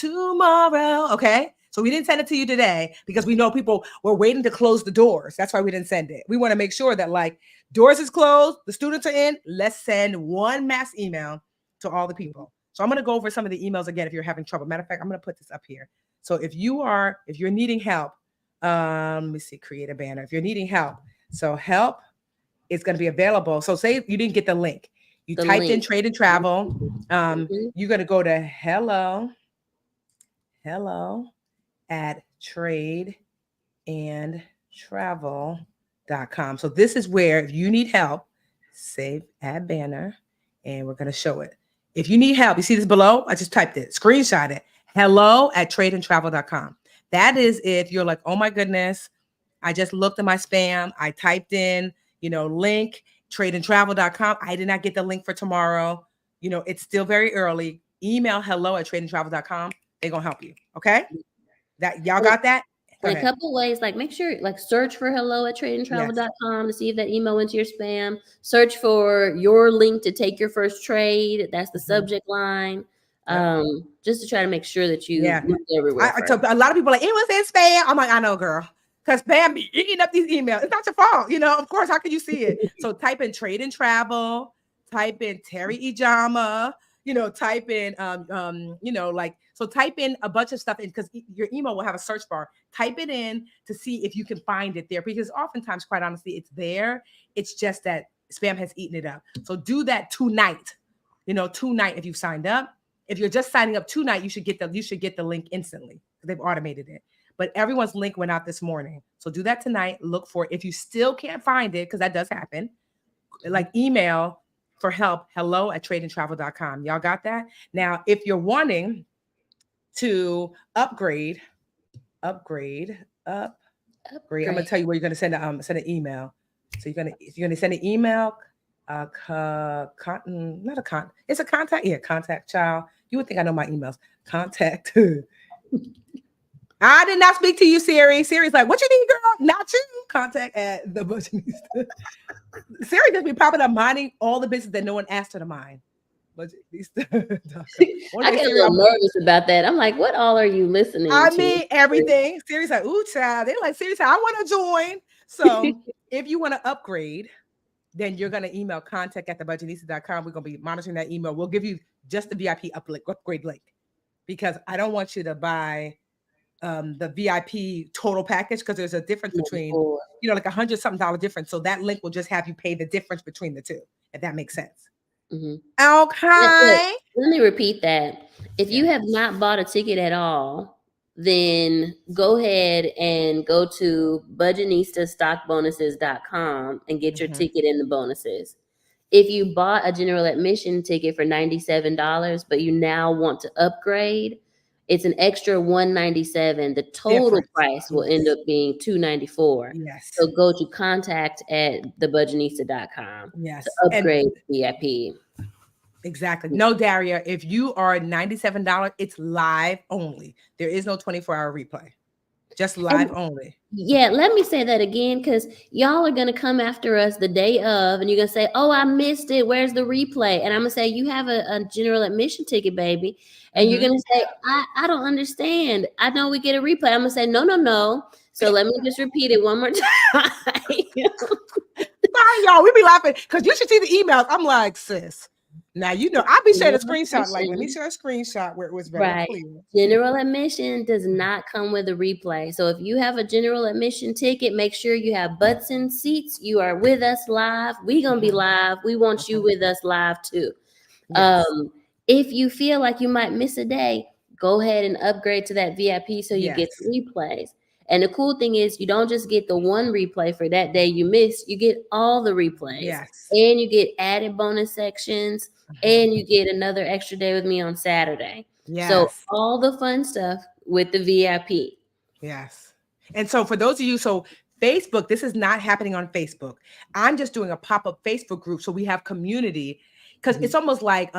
Okay? So we didn't send it to you today because we know people were waiting to close the doors. That's why we didn't send it. We want to make sure that doors is closed, the students are in. Let's send one mass email to all the people. So I'm going to go over some of the emails again if you're having trouble. Matter of fact, I'm going to put this up here. So if you're needing help, let me see, create a banner. If you're needing help, so help is going to be available. So say you didn't get the link. You typed in trade and travel. You're going to go to hello at tradeandtravel.com. So this is where, if you need help, add banner, and we're going to show it. If you need help, you see this below? I just typed it, screenshot it. Hello at tradeandtravel.com. That is if you're like, oh my goodness, I just looked at my spam. I typed in, link, tradeandtravel.com. I did not get the link for tomorrow. It's still very early. Email hello at tradeandtravel.com. They're going to help you. Okay? That y'all got that? A couple ways, make sure, search for hello at tradeandtravel.com to see if that email went to your spam. Search for your link to take your first trade. That's the subject line. Just to try to make sure that you look everywhere. So a lot of people are like, it was in spam. I'm like, I know, girl. Because spam be eating up these emails. It's not your fault. Of course, how can you see it? So type in trade and travel, type in Teri Ijeoma, type in, so type in a bunch of stuff because your email will have a search bar. Type it in to see if you can find it there, because oftentimes, quite honestly, it's there. It's just that spam has eaten it up. So do that tonight. Tonight, if you've signed up. If you're just signing up tonight, you should get the link instantly. They've automated it. But everyone's link went out this morning. So do that tonight. Look for it. If you still can't find it, because that does happen, email for help, hello at tradeandtravel.com. Y'all got that? Now, if you're wanting to upgrade, I'm going to tell you where you're going to send an email. So you're going to send an email. It's a contact. Yeah, contact child. You would think I know my emails. Contact. I did not speak to you, Siri. Siri's like, what you need, girl? Not you. Contact at the Budgetista. Siri just be popping up minding all the business that no one asked her to mind. Budgetista. I get a little nervous about that. I'm like, what all are you listening to? I mean, everything. Siri's like, ooh, child. They're like, Siri's like, I want to join. So if you want to upgrade, then you're going to email contact at thebudgetista.com. We're going to be monitoring that email. We'll give you just the VIP upgrade link, because I don't want you to buy the VIP total package, because there's a difference between, like $100-something difference. So that link will just have you pay the difference between the two, if that makes sense. Okay. Let me repeat that. If you have not bought a ticket at all, then go ahead and go to budgetnistastockbonuses.com and get your ticket in the bonuses. If you bought a general admission ticket for $97, but you now want to upgrade, it's an extra $197. The total price will end up being $294. Yes. So go to contact at thebudgetnista.com to upgrade VIP. Exactly. No, Daria, if you are $97, it's live only. There is no 24-hour replay. Just live only. Yeah, let me say that again, because y'all are going to come after us the day of, and you're going to say, oh, I missed it. Where's the replay? And I'm going to say, you have a general admission ticket, baby. And you're going to say, I don't understand. I know we get a replay. I'm going to say, no. So let me just repeat it one more time. Sorry, y'all. We be laughing because you should see the emails. I'm like, sis. Now, I'll be sharing a screenshot. Let me share a screenshot where it was very clear. General admission does not come with a replay. So if you have a general admission ticket, make sure you have butts in seats. You are with us live. We're going to be live. We want you with us live too. Yes. If you feel like you might miss a day, go ahead and upgrade to that VIP so you get replays. And the cool thing is you don't just get the one replay for that day you missed, you get all the replays. Yes. And you get added bonus sections, and you get another extra day with me on Saturday. Yes. So all the fun stuff with the VIP. Yes. And so for those of you, Facebook, this is not happening on Facebook. I'm just doing a pop-up Facebook group so we have community. Because it's almost like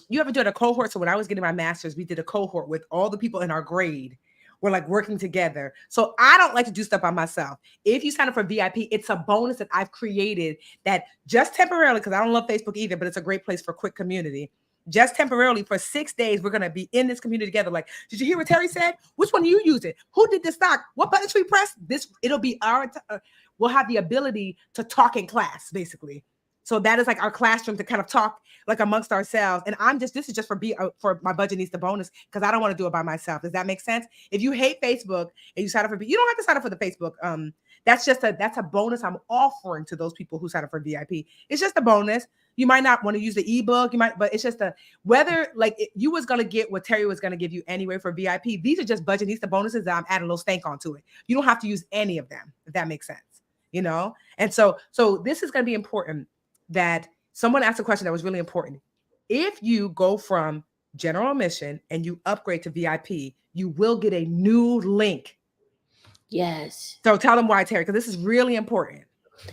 you ever did a cohort? So when I was getting my master's, we did a cohort with all the people in our grade. We're like working together. So I don't like to do stuff by myself. If you sign up for VIP, it's a bonus that I've created that just temporarily, because I don't love Facebook either, but it's a great place for quick community. Just temporarily for 6 days, we're going to be in this community together. Like, did you hear what Teri said? Which one are you using? Who did this stock? What buttons we press? It'll be we'll have the ability to talk in class, basically. So that is like our classroom to kind of talk like amongst ourselves. And this is just for my budget needs the bonus because I don't want to do it by myself. Does that make sense? If you hate Facebook and you sign up you don't have to sign up for the Facebook. That's a bonus I'm offering to those people who sign up for VIP. It's just a bonus. You might not want to use the ebook. But it's just you was going to get what Teri was going to give you anyway for VIP. These are just budget needs the bonuses that I'm adding a little stank onto it. You don't have to use any of them, if that makes sense, And so this is going to be important. That someone asked a question that was really important. If you go from general admission and you upgrade to VIP, you will get a new link. Yes. So tell them why, Teri, because this is really important.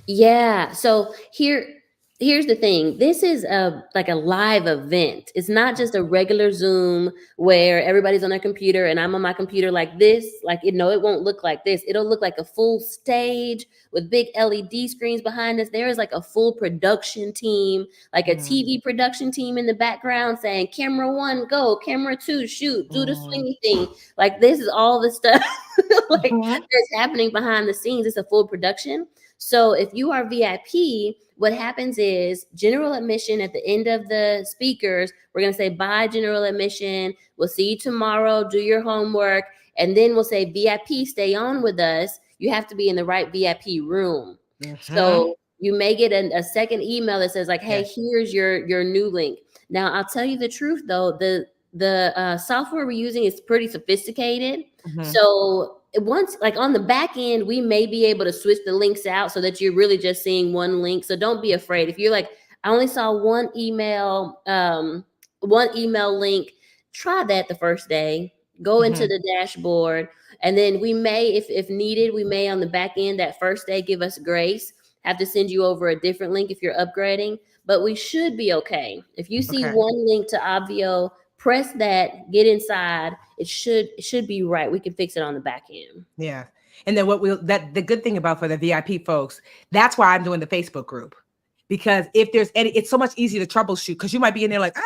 Yeah. So here's the thing. This is like a live event. It's not just a regular Zoom where everybody's on their computer and I'm on my computer like this. It won't look like this. It'll look like a full stage with big LED screens behind us. There is like a full production team, like a TV production team in the background saying, camera 1, go, camera 2, shoot, do the swingy thing. Like this is all the stuff that's happening behind the scenes. It's a full production. So if you are VIP, what happens is general admission at the end of the speakers, we're going to say, bye, general admission. We'll see you tomorrow. Do your homework. And then we'll say, VIP, stay on with us. You have to be in the right VIP room. So you may get a second email that says like, hey, here's your new link. Now, I'll tell you the truth, though. The software we're using is pretty sophisticated. So once, like on the back end, we may be able to switch the links out so that you're really just seeing one link. So don't be afraid. If you're like, I only saw one email link, try that the first day. Go into the dashboard. And then we may, if needed, we may on the back end that first day give us grace, have to send you over a different link if you're upgrading. But we should be okay. If you see one link to Obvio, press that, get inside. It should be right. We can fix it on the back end. Yeah. And then the good thing about for the VIP folks, that's why I'm doing the Facebook group. Because if there's it's so much easier to troubleshoot because you might be in there like,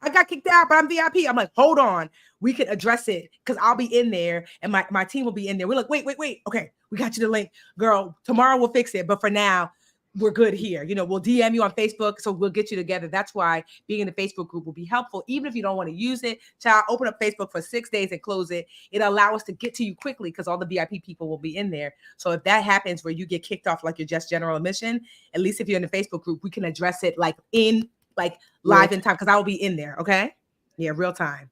I got kicked out, but I'm VIP. I'm like, hold on. We can address it because I'll be in there and my team will be in there. We're like, wait. Okay, we got you the link. Girl, tomorrow we'll fix it. But for now, we're good here. We'll DM you on Facebook, so we'll get you together. That's why being in the Facebook group will be helpful. Even if you don't want to use it, child, open up Facebook for 6 days and close it. It'll allow us to get to you quickly because all the VIP people will be in there. So if that happens where you get kicked off like you're just general admission, at least if you're in the Facebook group, we can address it live in time because I will be in there. Okay. Yeah. Real time.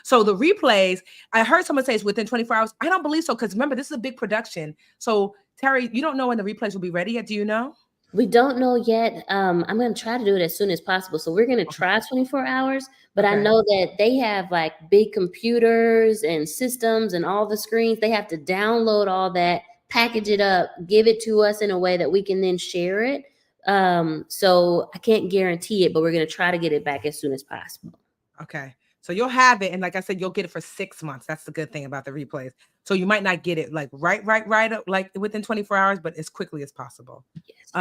So the replays, I heard someone say it's within 24 hours. I don't believe so. Cause remember, this is a big production. So Teri, you don't know when the replays will be ready yet. Do you know? We don't know yet. I'm going to try to do it as soon as possible. So we're going to try 24 hours, but I know that they have like big computers and systems and all the screens. They have to download all that, package it up, give it to us in a way that we can then share it. So I can't guarantee it, but we're going to try to get it back as soon as possible. Okay. So you'll have it. And like I said, you'll get it for 6 months. That's the good thing about the replays. So you might not get it like right, like within 24 hours, but as quickly as possible. Yes.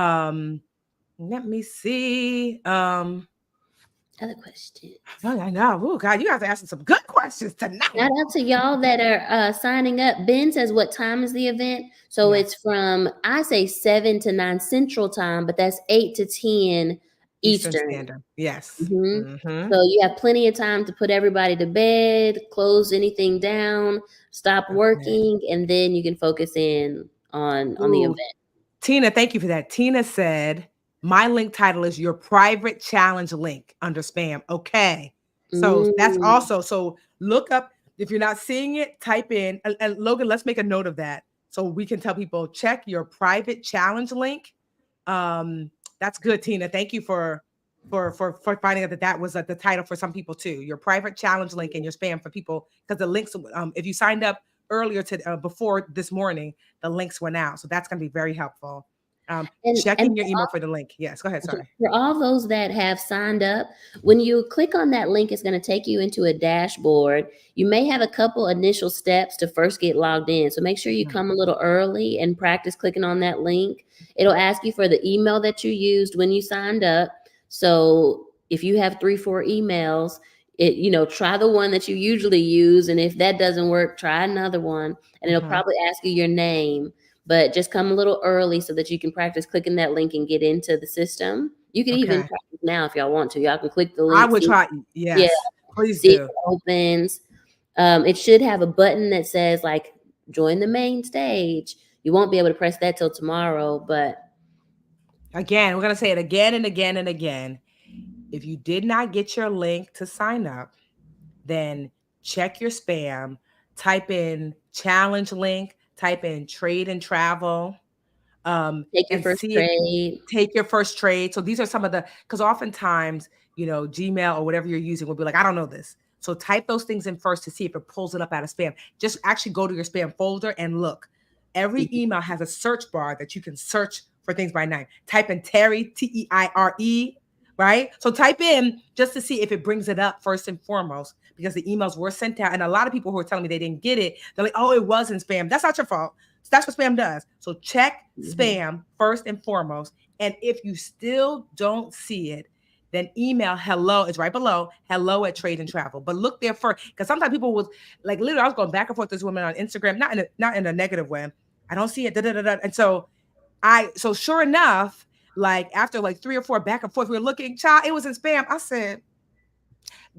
Let me see. Other questions. Oh, I know. Oh, God, you guys are asking some good questions tonight. Shout out to y'all that are signing up. Ben says, what time is the event? So it's from, I say 7 to 9 Central Time, but that's 8 to 10 Eastern Standard. Yes. So you have plenty of time to put everybody to bed, close anything down, stop working, and then you can focus in on the event. Tina, thank you for that. Tina said, my link title is your private challenge link under spam. Okay. So that's also, so look up, if you're not seeing it, type in, and Logan, let's make a note of that. So we can tell people, check your private challenge link. That's good, Tina. Thank you for finding out that was the title for some people too. Your private challenge link in your spam for people, because the links, if you signed up earlier to before this morning, the links went out. So that's going to be very helpful. And Checking your email for the link. Yes, go ahead. Sorry. for all those that have signed up, when you click on that link, it's going to take you into a dashboard. You may have a couple initial steps to first get logged in. So make sure you come a little early and practice clicking on that link. It'll ask you for the email that you used when you signed up. So if you have 3-4 emails, try the one that you usually use. And if that doesn't work, try another one. And it'll probably ask you your name. But just come a little early so that you can practice clicking that link and get into the system. You can even practice now if y'all want to. Y'all can click the link. I would try. Yes, please do. See if it opens. It should have a button that says like join the main stage. You won't be able to press that till tomorrow, but again, we're going to say it again and again and again. If you did not get your link to sign up, then check your spam, type in challenge link, type in trade and travel. Take your first trade. Take your first trade. So these are some of because oftentimes, Gmail or whatever you're using will be like, I don't know this. So type those things in first to see if it pulls it up out of spam. Just actually go to your spam folder and look. Every email has a search bar that you can search for things by name. Type in Teri, T-E-I-R-E, right? So type in just to see if it brings it up first and foremost, because the emails were sent out. And a lot of people who are telling me they didn't get it, they're like, oh, it was in spam. That's not your fault. That's what spam does. So check spam first and foremost. And if you still don't see it, then email hello, it's right below, hello at Trade and Travel. But look there first, because sometimes people will, like literally I was going back and forth with this woman on Instagram, not in a negative way. I don't see it, And so sure enough, like after like 3 or 4 back and forth, we were looking, child, it was in spam. I said,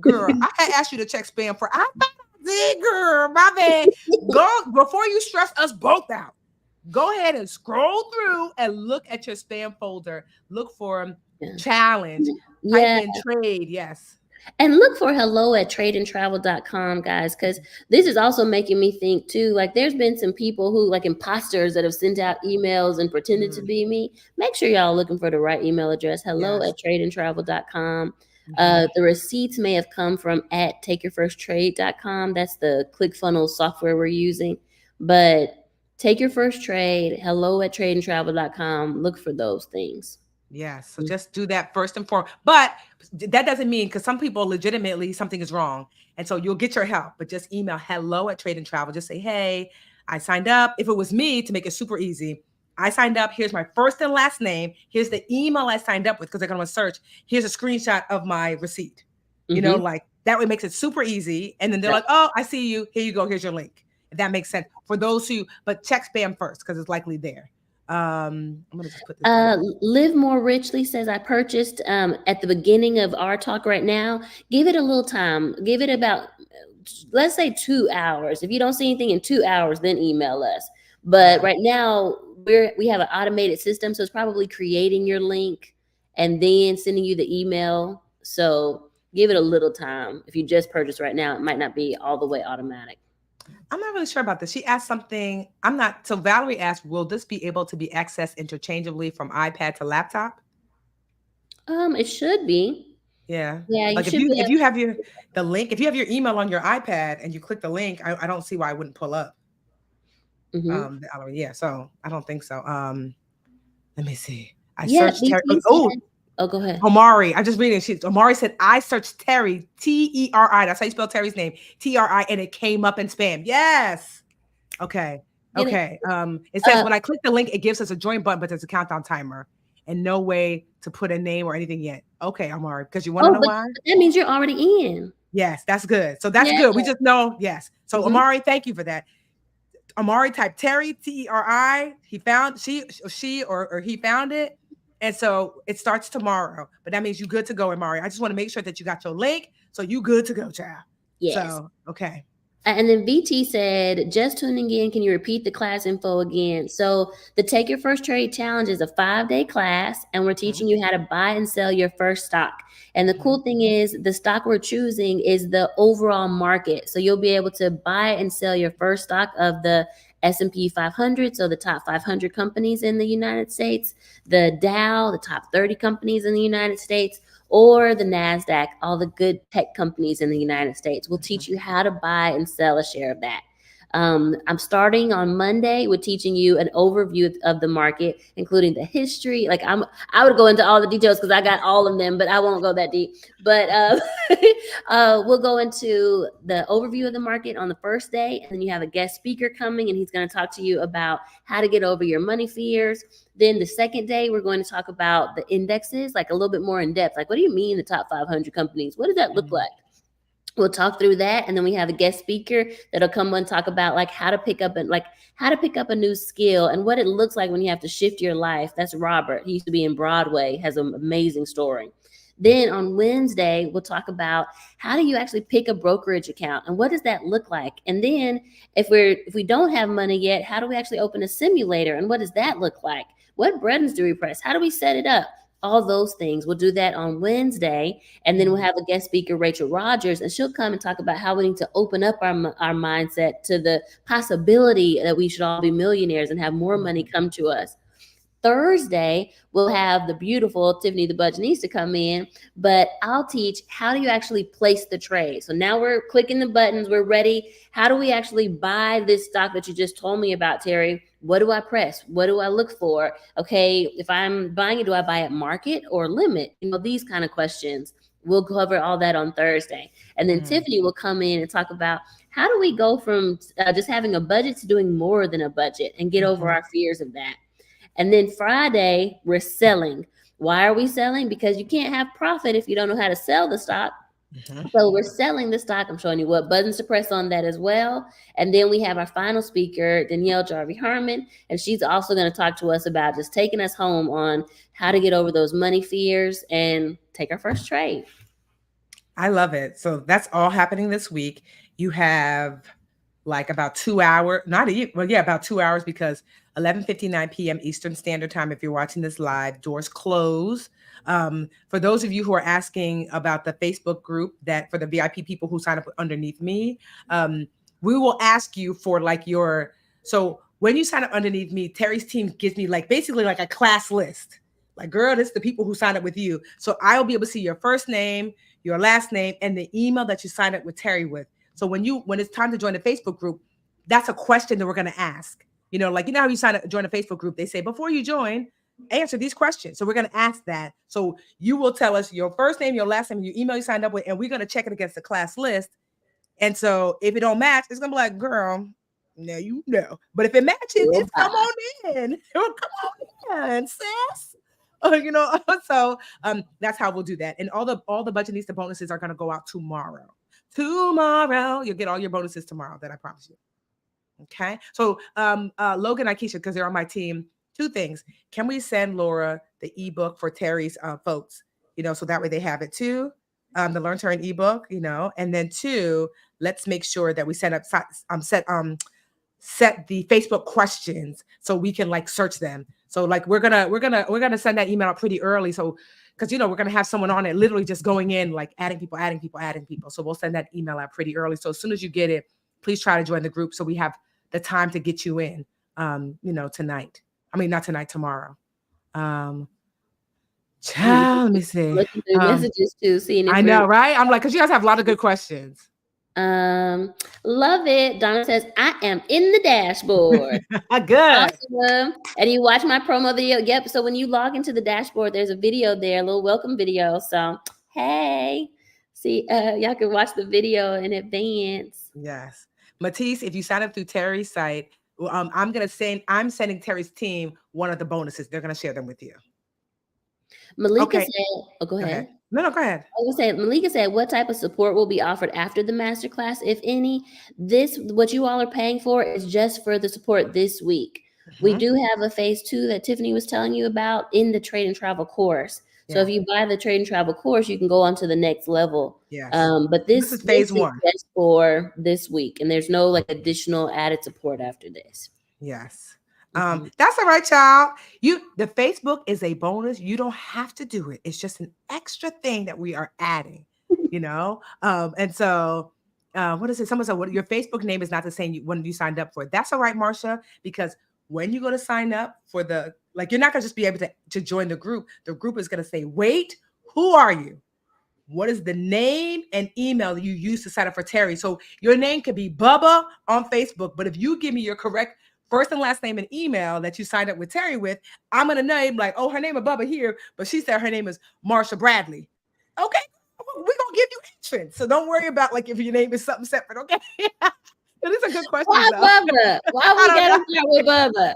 girl, I had asked you to check spam for, I thought I did, girl, my bad. Go, before you stress us both out, go ahead and scroll through and look at your spam folder. Look for challenge, type in trade, yes. And look for hello at tradeandtravel.com, guys, because this is also making me think too, like there's been some people who like imposters that have sent out emails and pretended to be me. Make sure y'all looking for the right email address, hello at tradeandtravel.com. The receipts may have come from at takeyourfirsttrade.com. That's the ClickFunnels software we're using. But take your first trade, hello at tradeandtravel.com. Look for those things. Yes. So just do that first and foremost. But that doesn't mean, because some people legitimately something is wrong. And so you'll get your help, but just email hello at Trade and Travel. Just say, hey, I signed up. If it was me, to make it super easy, I signed up. Here's my first and last name. Here's the email I signed up with, because they're going to search. Here's a screenshot of my receipt. Like that way makes it super easy. And then they're like, oh, I see you. Here you go. Here's your link. If that makes sense for those but check spam first, because it's likely there. I'm gonna just put this Live More Richly says, I purchased at the beginning of our talk right now. Give it a little time. Give it about, let's say 2 hours. If you don't see anything in 2 hours, then email us. But right now we have an automated system, so it's probably creating your link and then sending you the email. So give it a little time. If you just purchased right now, it might not be all the way automatic. I'm not really sure about this. She asked something. So Valerie asked, will this be able to be accessed interchangeably from iPad to laptop? It should be. Yeah. Yeah. Like if you have the link, if you have your email on your iPad and you click the link, I don't see why it wouldn't pull up. Yeah. So I don't think so. Let me see. I searched Teri. Oh, go ahead. Omari. I'm just reading. Omari said, I searched Teri, T-E-R-I. That's how you spell Teri's name. T-R-I, and it came up in spam. Yes. Okay. Okay. It says when I click the link, it gives us a join button, but there's a countdown timer and no way to put a name or anything yet. Okay, Omari, because you want to know why? That means you're already in. Yes, that's good. So that's good. We just know. Yes. So Omari, thank you for that. Omari typed Teri, T-E-R-I. He found she or he found it. And so it starts tomorrow, but that means you're good to go, Amari. I just want to make sure that you got your link, so you good to go, child. Yes. So, okay. And then VT said, just tuning in, can you repeat the class info again? So the Take Your First Trade Challenge is a 5-day class, and we're teaching you how to buy and sell your first stock. And the cool thing is the stock we're choosing is the overall market. So you'll be able to buy and sell your first stock of the S&P 500, so the top 500 companies in the United States, the Dow, the top 30 companies in the United States, or the NASDAQ, all the good tech companies in the United States. We'll teach you how to buy and sell a share of that. I'm starting on Monday with teaching you an overview of the market, including the history. Like I would go into all the details because I got all of them, but I won't go that deep. But we'll go into the overview of the market on the first day, and then you have a guest speaker coming, and he's going to talk to you about how to get over your money fears. Then the second day, we're going to talk about the indexes, like a little bit more in depth. Like, what do you mean the top 500 companies? What does that look like? We'll talk through that, and then we have a guest speaker that'll come and talk about like how to pick up a new skill and what it looks like when you have to shift your life. That's Robert. He used to be in Broadway, has an amazing story. Then on Wednesday, we'll talk about how do you actually pick a brokerage account and what does that look like? And then if we don't have money yet, how do we actually open a simulator and what does that look like? What buttons do we press? How do we set it up? All those things. We'll do that on Wednesday. And then we'll have a guest speaker, Rachel Rogers, and she'll come and talk about how we need to open up our mindset to the possibility that we should all be millionaires and have more money come to us. Thursday, we'll have the beautiful Tiffany the Budgetnista come in, but I'll teach how do you actually place the trade. So now we're clicking the buttons, we're ready. How do we actually buy this stock that you just told me about, Teri? What do I press? What do I look for? Okay, if I'm buying it, do I buy at market or limit? These kind of questions. We'll cover all that on Thursday. And then Tiffany will come in and talk about how do we go from just having a budget to doing more than a budget and get over our fears of that. And then Friday, we're selling. Why are we selling? Because you can't have profit if you don't know how to sell the stock. So we're selling the stock. I'm showing you what buttons to press on that as well. And then we have our final speaker, Danielle Jarvie-Harmon, and she's also going to talk to us about just taking us home on how to get over those money fears and take our first trade. I love it. So that's all happening this week. You have like about 2 hours, about 2 hours, because 11:59 p.m. Eastern Standard Time, if you're watching this live, doors close. For those of you who are asking about the Facebook group that for the VIP people who sign up underneath me, we will ask you for so when you sign up underneath me, Teri's team gives me basically a class list. Like, girl, this is the people who signed up with you. So I'll be able to see your first name, your last name, and the email that you signed up with Teri with. So when it's time to join the Facebook group, that's a question that we're going to ask. How you join a Facebook group, they say, before you join, answer these questions. So we're going to ask that. So you will tell us your first name, your last name, your email you signed up with, and we're going to check it against the class list. And so if it don't match, it's going to be like, girl, no, But if it matches, it's come on in. Come on in, sis. So that's how we'll do that. And all the Budgetnista bonuses are going to go out tomorrow. You'll get all your bonuses tomorrow, that I promise you. Okay. So Logan and Akeisha, because they're on my team, 2 things. Can we send Laura the ebook for Teri's folks? So that way they have it too. The Learn to Earn ebook, and then 2, let's make sure that we set the Facebook questions so we can search them. So we're gonna send that email out pretty early. So because we're gonna have someone on it literally just going in adding people. So we'll send that email out pretty early. So as soon as you get it, please try to join the group so we have the time to get you in. Tonight. I mean, not tonight, tomorrow. Let me see. Looking through messages too, seeing if I know, right? I'm because you guys have a lot of good questions. Love it. Donna says, I am in the dashboard. Good. Awesome. And you watch my promo video. Yep. So when you log into the dashboard, there's a video there, a little welcome video. So, hey, see, y'all can watch the video in advance. Yes. Matisse, if you sign up through Teri's site, I'm sending Teri's team one of the bonuses. They're going to share them with you. Malika said, go ahead. No, go ahead. I was saying, Malika said, what type of support will be offered after the masterclass, if any? What you all are paying for is just for the support this week. We do have a phase 2 that Tiffany was telling you about in the trade and travel course. So if you buy the trade and travel course, you can go on to the next level. Yes. But this is phase 1 just for this week, and there's no additional added support after this. Yes. That's all right, y'all. The Facebook is a bonus. You don't have to do it. It's just an extra thing that we are adding, And so, what is it? Someone said, your Facebook name is not the same when you signed up for it. That's all right, Marcia, because when you go to sign up for you're not going to just be able to join the group. The group is going to say, wait, who are you? what is the name and email that you use to sign up for Teri? So your name could be Bubba on Facebook, but if you give me your correct first and last name and email that you signed up with Teri with, I'm gonna name like, oh, her name is Bubba here, but she said her name is Marsha Bradley. Okay, we're gonna give you entrance. So don't worry about like if your name is something separate, okay? So these are good questions, Why though. Bubba? Why we gotta start with Bubba?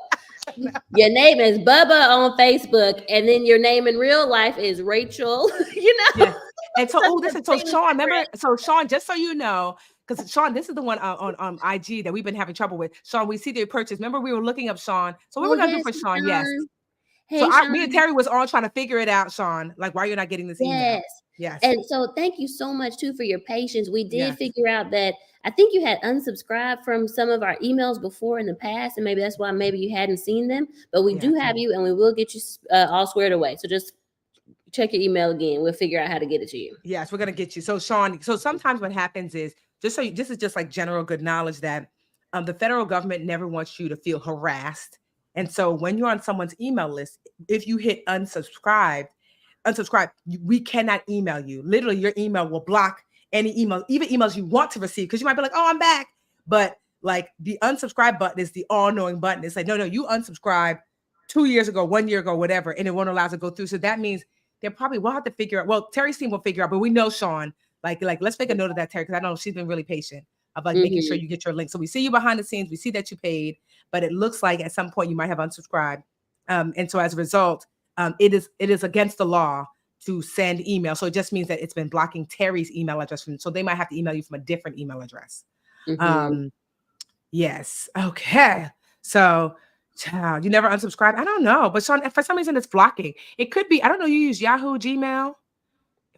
Your name is Bubba on Facebook, and then your name in real life is Rachel. Yeah. And so, so Sean, remember, so Sean, just so you know, because Sean, this is the one on IG that we've been having trouble with. Sean, we see their purchase. Remember, we were looking up Sean. So what we're gonna do for Sean? Yes. Hey, so Sean. Me and Teri was all trying to figure it out, Sean. Like, why you're not getting this email? Yes. And so thank you so much too for your patience. We did figure out that I think you had unsubscribed from some of our emails before in the past, and maybe that's why maybe you hadn't seen them. But we do have you, and we will get you all squared away. So just check your email again. We'll figure out how to get it to you. Yes, we're gonna get you. So Sean, so sometimes what happens is this is just like general good knowledge that the federal government never wants you to feel harassed. And so when you're on someone's email list, if you hit unsubscribe, we cannot email you. Literally, your email will block any email, even emails you want to receive, because you might be like, oh, I'm back. But like the unsubscribe button is the all-knowing button. It's like, no, you unsubscribed 2 years ago, 1 year ago, whatever, and it won't allow us to go through. So that means we'll have to figure out. Well, Teri's team will figure out, but we know Sean. Like let's make a note of that, Teri, because I know she's been really patient of like making sure you get your link. So we see you behind the scenes, we see that you paid, but it looks like at some point you might have unsubscribed. And so as a result, it is against the law to send email. So it just means that it's been blocking Teri's email address so they might have to email you from a different email address. Yes. Okay. So child, you never unsubscribe? I don't know. But Sean, for some reason it's blocking. It could be, I don't know, you use Yahoo, Gmail.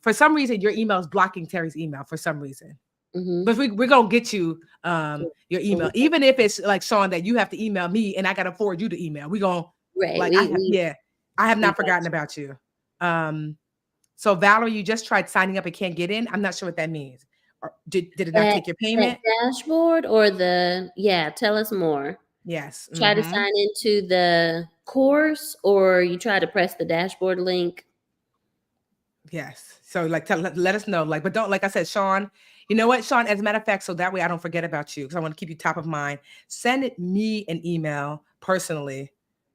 For some reason, your email is blocking Teri's email for some reason. But we're gonna get you your email. Even if it's like Sean that you have to email me and I gotta forward you the email. We're gonna I have not forgotten about you. So Valerie, you just tried signing up and can't get in. I'm not sure what that means. Or did it not take your payment? Dashboard or tell us more. Yes. Try to sign into the course, or you try to press the dashboard link. Yes. So like let us know. Like, but don't, like I said, Sean, you know what, Sean, as a matter of fact, so that way I don't forget about you, because I want to keep you top of mind. Send me an email personally.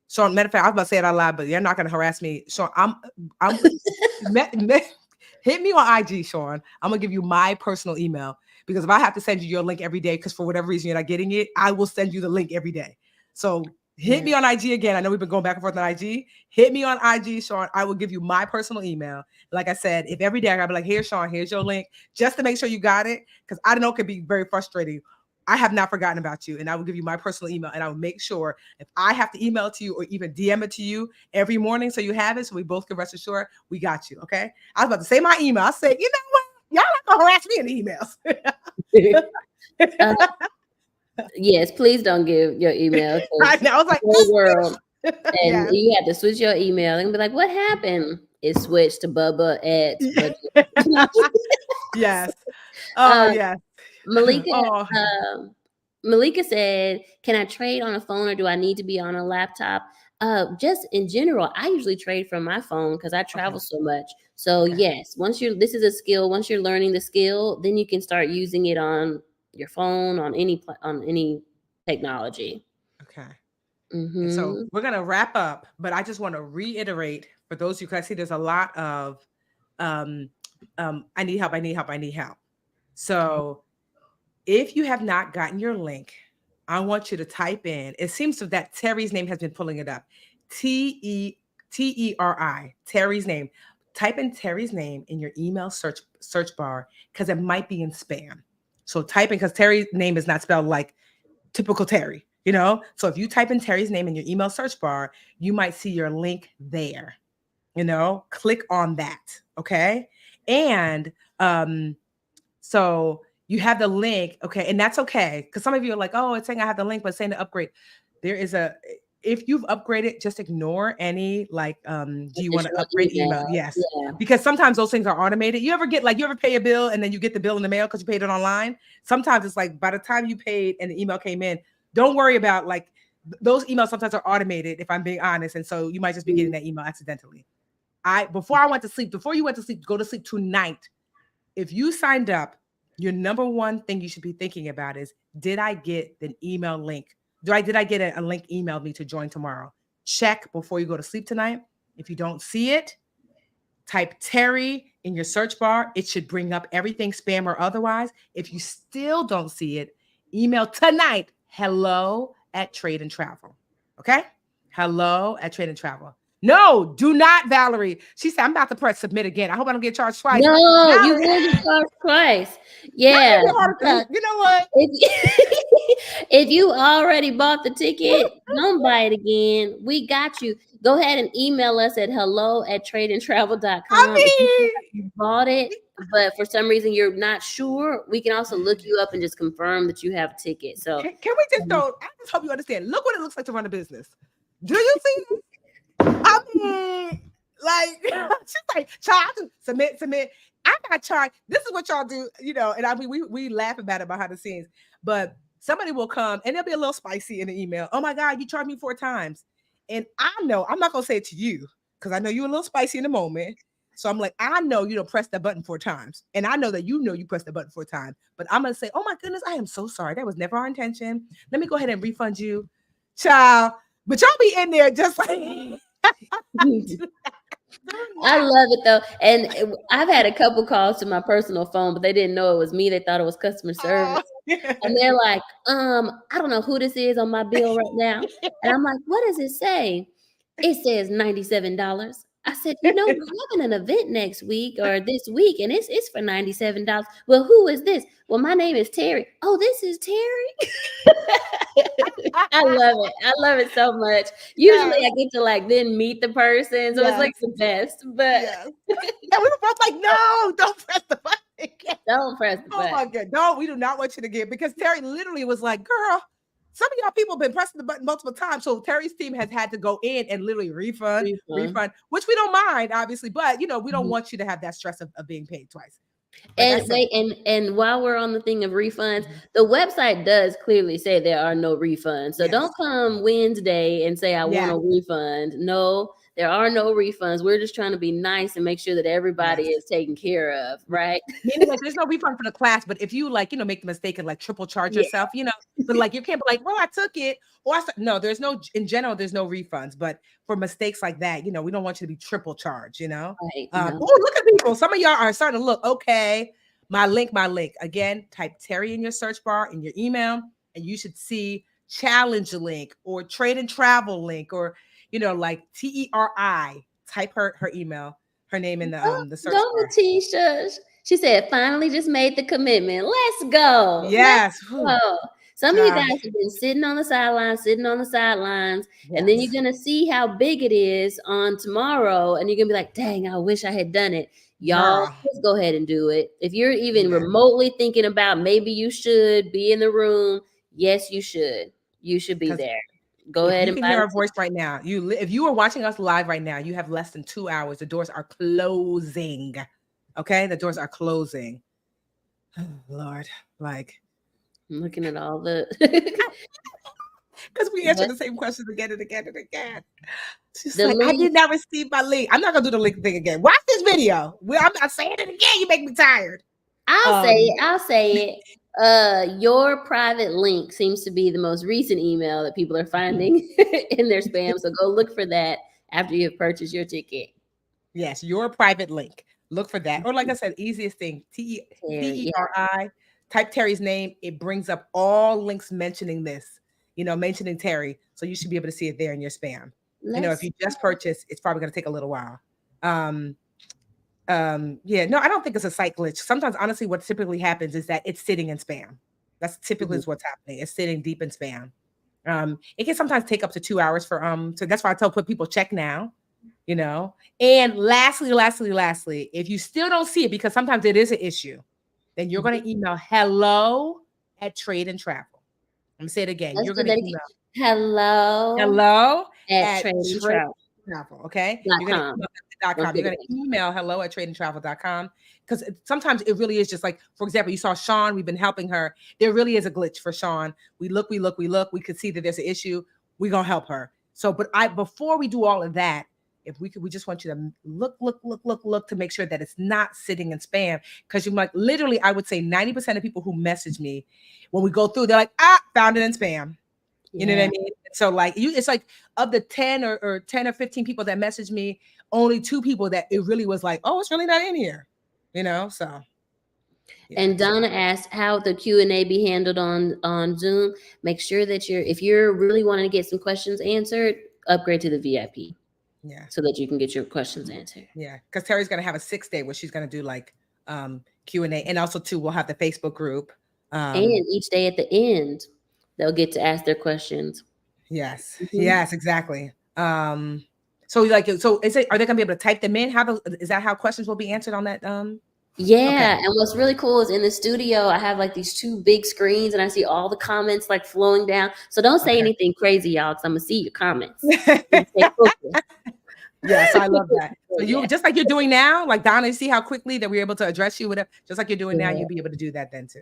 Sean, matter of fact, I was about to say it out loud, but you're not gonna harass me. Sean, I'm hit me on IG, Sean. I'm gonna give you my personal email, because if I have to send you your link every day, because for whatever reason you're not getting it, I will send you the link every day. So hit me on IG again. I know we've been going back and forth on IG. Hit me on IG, Sean. I will give you my personal email. Like I said, if every day I gotta be like, here, Sean, here's your link, just to make sure you got it, because I know it could be very frustrating. I have not forgotten about you, and I will give you my personal email, and I will make sure if I have to email it to you or even DM it to you every morning so you have it, so we both can rest assured we got you, okay? I was about to say my email. I said, you know what? Y'all not gonna harass me in emails. Yes, please don't give your email. I know. I was like, whole world. And you had to switch your email and be like, what happened? It switched to Bubba at yes. Oh, yes. Malika said, can I trade on a phone, or do I need to be on a laptop? Just in general, I usually trade from my phone because I travel so much. So yes, this is a skill. Once you're learning the skill, then you can start using it on your phone, on any technology. Okay. So we're gonna wrap up, but I just want to reiterate for those of you, because I see there's a lot of I need help. So if you have not gotten your link, I want you to type in, it seems that Teri's name has been pulling it up. Teri, Teri's name. Type in Teri's name in your email search bar, because it might be in spam. So type in, because Teri's name is not spelled like typical Teri, you know? So if you type in Teri's name in your email search bar, you might see your link there, you know? Click on that, okay? And so you have the link, okay, and that's okay, because some of you are like, oh, it's saying I have the link, but it's saying to upgrade. If you've upgraded, just ignore any like, do you want to upgrade email? Yes, because sometimes those things are automated. You ever pay a bill and then you get the bill in the mail because you paid it online? Sometimes it's like by the time you paid and the email came in, don't worry about like those emails. Sometimes are automated, if I'm being honest, and so you might just be getting that email accidentally. Before you went to sleep, go to sleep tonight. if you signed up, your number one thing you should be thinking about is, did I get an email link? Did I get a link emailed me to join tomorrow? Check before you go to sleep tonight. If you don't see it, type Teri in your search bar. It should bring up everything, spam or otherwise. If you still don't see it, email tonight, hello@Trade and Travel. Okay? Hello@Trade and Travel. No, do not, Valerie. She said, I'm about to press submit again. I hope I don't get charged twice. No, Valerie, you will get charged twice. Yeah. you know what? If you already bought the ticket, don't buy it again. We got you. Go ahead and email us at hello@tradeandtravel.com. I If you bought it, but for some reason you're not sure, we can also look you up and just confirm that you have a ticket. So can we just don't? I just hope you understand. Look what it looks like to run a business. Do you see this? I mean, like, she's like, child, submit. I got charged. This is what y'all do, and I mean, we laugh about it behind the scenes, but somebody will come and they'll be a little spicy in the email. Oh my God, you charged me 4 times. And I know, I'm not going to say it to you because I know you're a little spicy in the moment. So I'm like, I know you don't press that button 4 times. And I know that you pressed the button 4 times. But I'm going to say, oh my goodness, I am so sorry. That was never our intention. Let me go ahead and refund you. Child. But y'all be in there just like... I love it though. And I've had a couple calls to my personal phone, but they didn't know it was me. They thought it was customer service. And they're like, I don't know who this is on my bill right now. And I'm like, what does it say? It says $97. I said, we're having an event next week or this week, and it's for $97. Well, who is this? Well, my name is Teri. Oh, this is Teri. I love it. I love it so much. Usually I get to then meet the person. So it's like the best. But and we were both like, no, don't press the button again. Don't press the button. Oh my God. No, we do not want you to get, because Teri literally was like, girl, some of y'all people have been pressing the button multiple times. So Teri's team has had to go in and literally refund, which we don't mind, obviously. But, we don't want you to have that stress of being paid twice. And while we're on the thing of refunds, the website does clearly say there are no refunds. So don't come Wednesday and say I want a refund. No, there are no refunds. We're just trying to be nice and make sure that everybody is taken care of, right? There's no refund for the class, but if you make the mistake and triple charge yourself, but you can't be like, well, I took it, or no, there's no, in general, there's no refunds. But for mistakes like that, we don't want you to be triple charged, Right, Oh, look at people. Some of y'all are starting to look, okay, my link. Again, type Teri in your search bar in your email, and you should see challenge link or trade and travel link, or TERI. Type her email, her name in the search bar. Tisha. She said, finally just made the commitment. Let's go. Yes. Let's go. Some of you guys have been sitting on the sidelines, and then you're going to see how big it is on tomorrow, and you're going to be like, dang, I wish I had done it. Y'all, just go ahead and do it. If you're even remotely thinking about maybe you should be in the room, yes, you should. You should be there. Go ahead and you can hear our voice right now. If you are watching us live right now, you have less than 2 hours. The doors are closing. Okay, the doors are closing. Oh, Lord, I'm looking at all the because we answer the same questions again and again and again. She's like, I did not receive my link. I'm not gonna do the link thing again. Watch this video. I'm not saying it again. You make me tired. I'll say it. Your private link seems to be the most recent email that people are finding in their spam. So go look for that after you have purchased your ticket. Yes, your private link. Look for that. Or like I said, easiest thing, TERI. Type Teri's name. It brings up all links mentioning this, mentioning Teri. So you should be able to see it there in your spam. If you just purchase, it's probably going to take a little while. No, I don't think it's a site glitch. Sometimes, honestly, what typically happens is that it's sitting in spam. That's typically what's happening. It's sitting deep in spam. It can sometimes take up to 2 hours for so that's why I tell people check now, And lastly, if you still don't see it, because sometimes it is an issue, then you're going to email hello@Trade and Travel. I'm going to say it again. You're going to email hello@Trade&Travel. Okay. You're going to email hello@tradeandtravel.com, because sometimes it really is just like, for example, you saw Sean, we've been helping her. There really is a glitch for Sean. We look, we could see that there's an issue. We're going to help her. So, but before we do all of that, if we just want you to look to make sure that it's not sitting in spam. Because you're like, literally, I would say 90% of people who message me, when we go through, they're like, found it in spam. You know what I mean? So like it's like of the 10 or 10 or 15 people that messaged me, only 2 people that it really was like, oh, it's really not in here. So. Yeah. And Donna asked how the Q&A be handled on Zoom. Make sure that if you're really wanting to get some questions answered, upgrade to the VIP. Yeah. So that you can get your questions answered. Yeah. Because Teri's going to have a 6-day where she's going to do like Q&A. And also too, we'll have the Facebook group. And each day at the end, they'll get to ask their questions. Yes. Mm-hmm. Yes, exactly. So are they going to be able to type them in? Is that how questions will be answered on that? Yeah. Okay. And what's really cool is in the studio, I have like these 2 big screens and I see all the comments like flowing down. So don't say anything crazy, y'all, because I'm going to see your comments. Yes, I love that. So you just like you're doing now, like Donna, you see how quickly that we're able to address you with it, just like you're doing now, you'll be able to do that then too.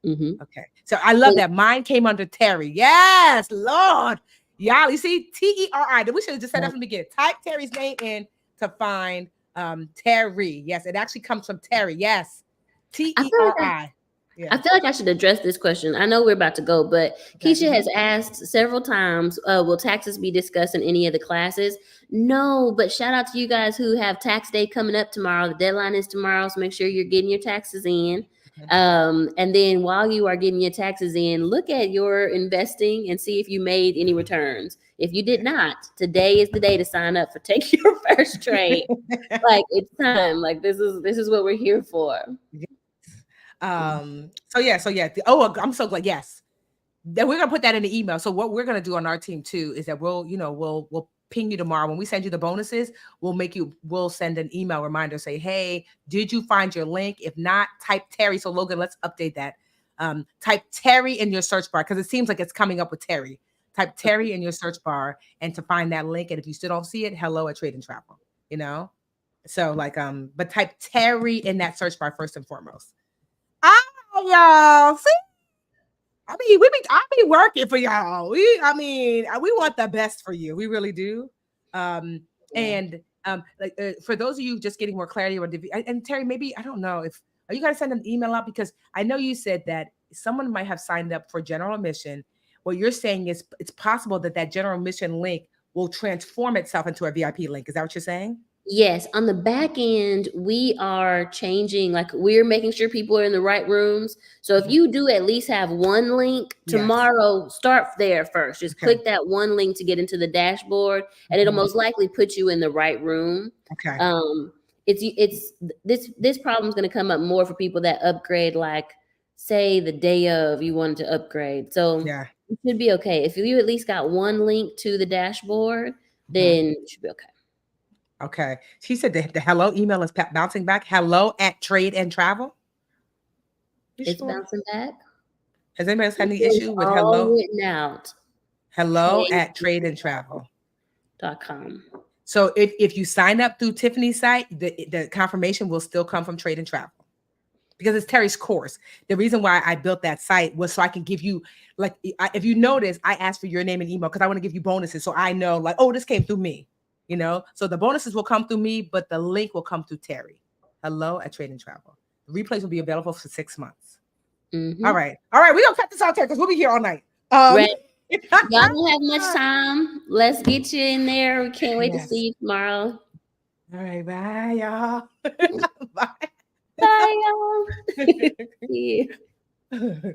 Mm-hmm. Okay. So I love that. Mine came under Teri. Yes, Lord. Y'all, you see, Teri. We should have just said that from the beginning. Type Teri's name in to find Teri. Yes, it actually comes from Teri. Yes. Teri. Yeah. I feel like I should address this question. I know we're about to go, but Keisha has asked several times, will taxes be discussed in any of the classes? No, but shout out to you guys who have tax day coming up tomorrow. The deadline is tomorrow, so make sure you're getting your taxes in. And then while you are getting your taxes in, look at your investing and see if you made any returns. If you did not, today is the day to sign up for Take Your First Trade. Like, it's time. Like, this is what we're here for. So yeah. I'm so glad. Yes. Then we're gonna put that in the email. So what we're gonna do on our team too is that we'll ping you tomorrow. When we send you the bonuses, we'll send an email reminder, say, hey, did you find your link? If not, type Teri. So Logan, let's update that. Type Teri in your search bar, because it seems like it's coming up with Teri. Type Teri in your search bar and to find that link. And if you still don't see it, hello at Trade and Travel, So like, but type Teri in that search bar first and foremost. Y'all, see, I be working for y'all. We want the best for you. We really do. And for those of you just getting more clarity on and Teri, maybe I don't know if are you guys send an email out, because I know you said that someone might have signed up for general admission. What you're saying is it's possible that general admission link will transform itself into a VIP link. Is that what you're saying? Yes, on the back end, we are changing, like we're making sure people are in the right rooms. So if you do at least have one link tomorrow, start there first. Just click that one link to get into the dashboard, and it'll most likely put you in the right room. Okay. This problem is going to come up more for people that upgrade, like say the day of you wanted to upgrade. So it should be okay. If you at least got one link to the dashboard, then it should be okay. Okay. She said the hello email is bouncing back. Hello at Trade and Travel. It's bouncing back. Has anybody else had any issue with hello? Written out. Hello at tradeandtravel.com. So if you sign up through Tiffany's site, the confirmation will still come from Trade and Travel, because it's Teri's course. The reason why I built that site was so I can give you, like, if you notice, I asked for your name and email because I want to give you bonuses. So I know, like, oh, this came through me. So the bonuses will come through me, but the link will come through Teri. Hello at Trade and Travel. The replays will be available for 6 months. All right. We're going to cut this out, Teri, because we'll be here all night. Right. Y'all don't have much time. Let's get you in there. We can't wait to see you tomorrow. All right. Bye, y'all. Bye. Bye, y'all. See you.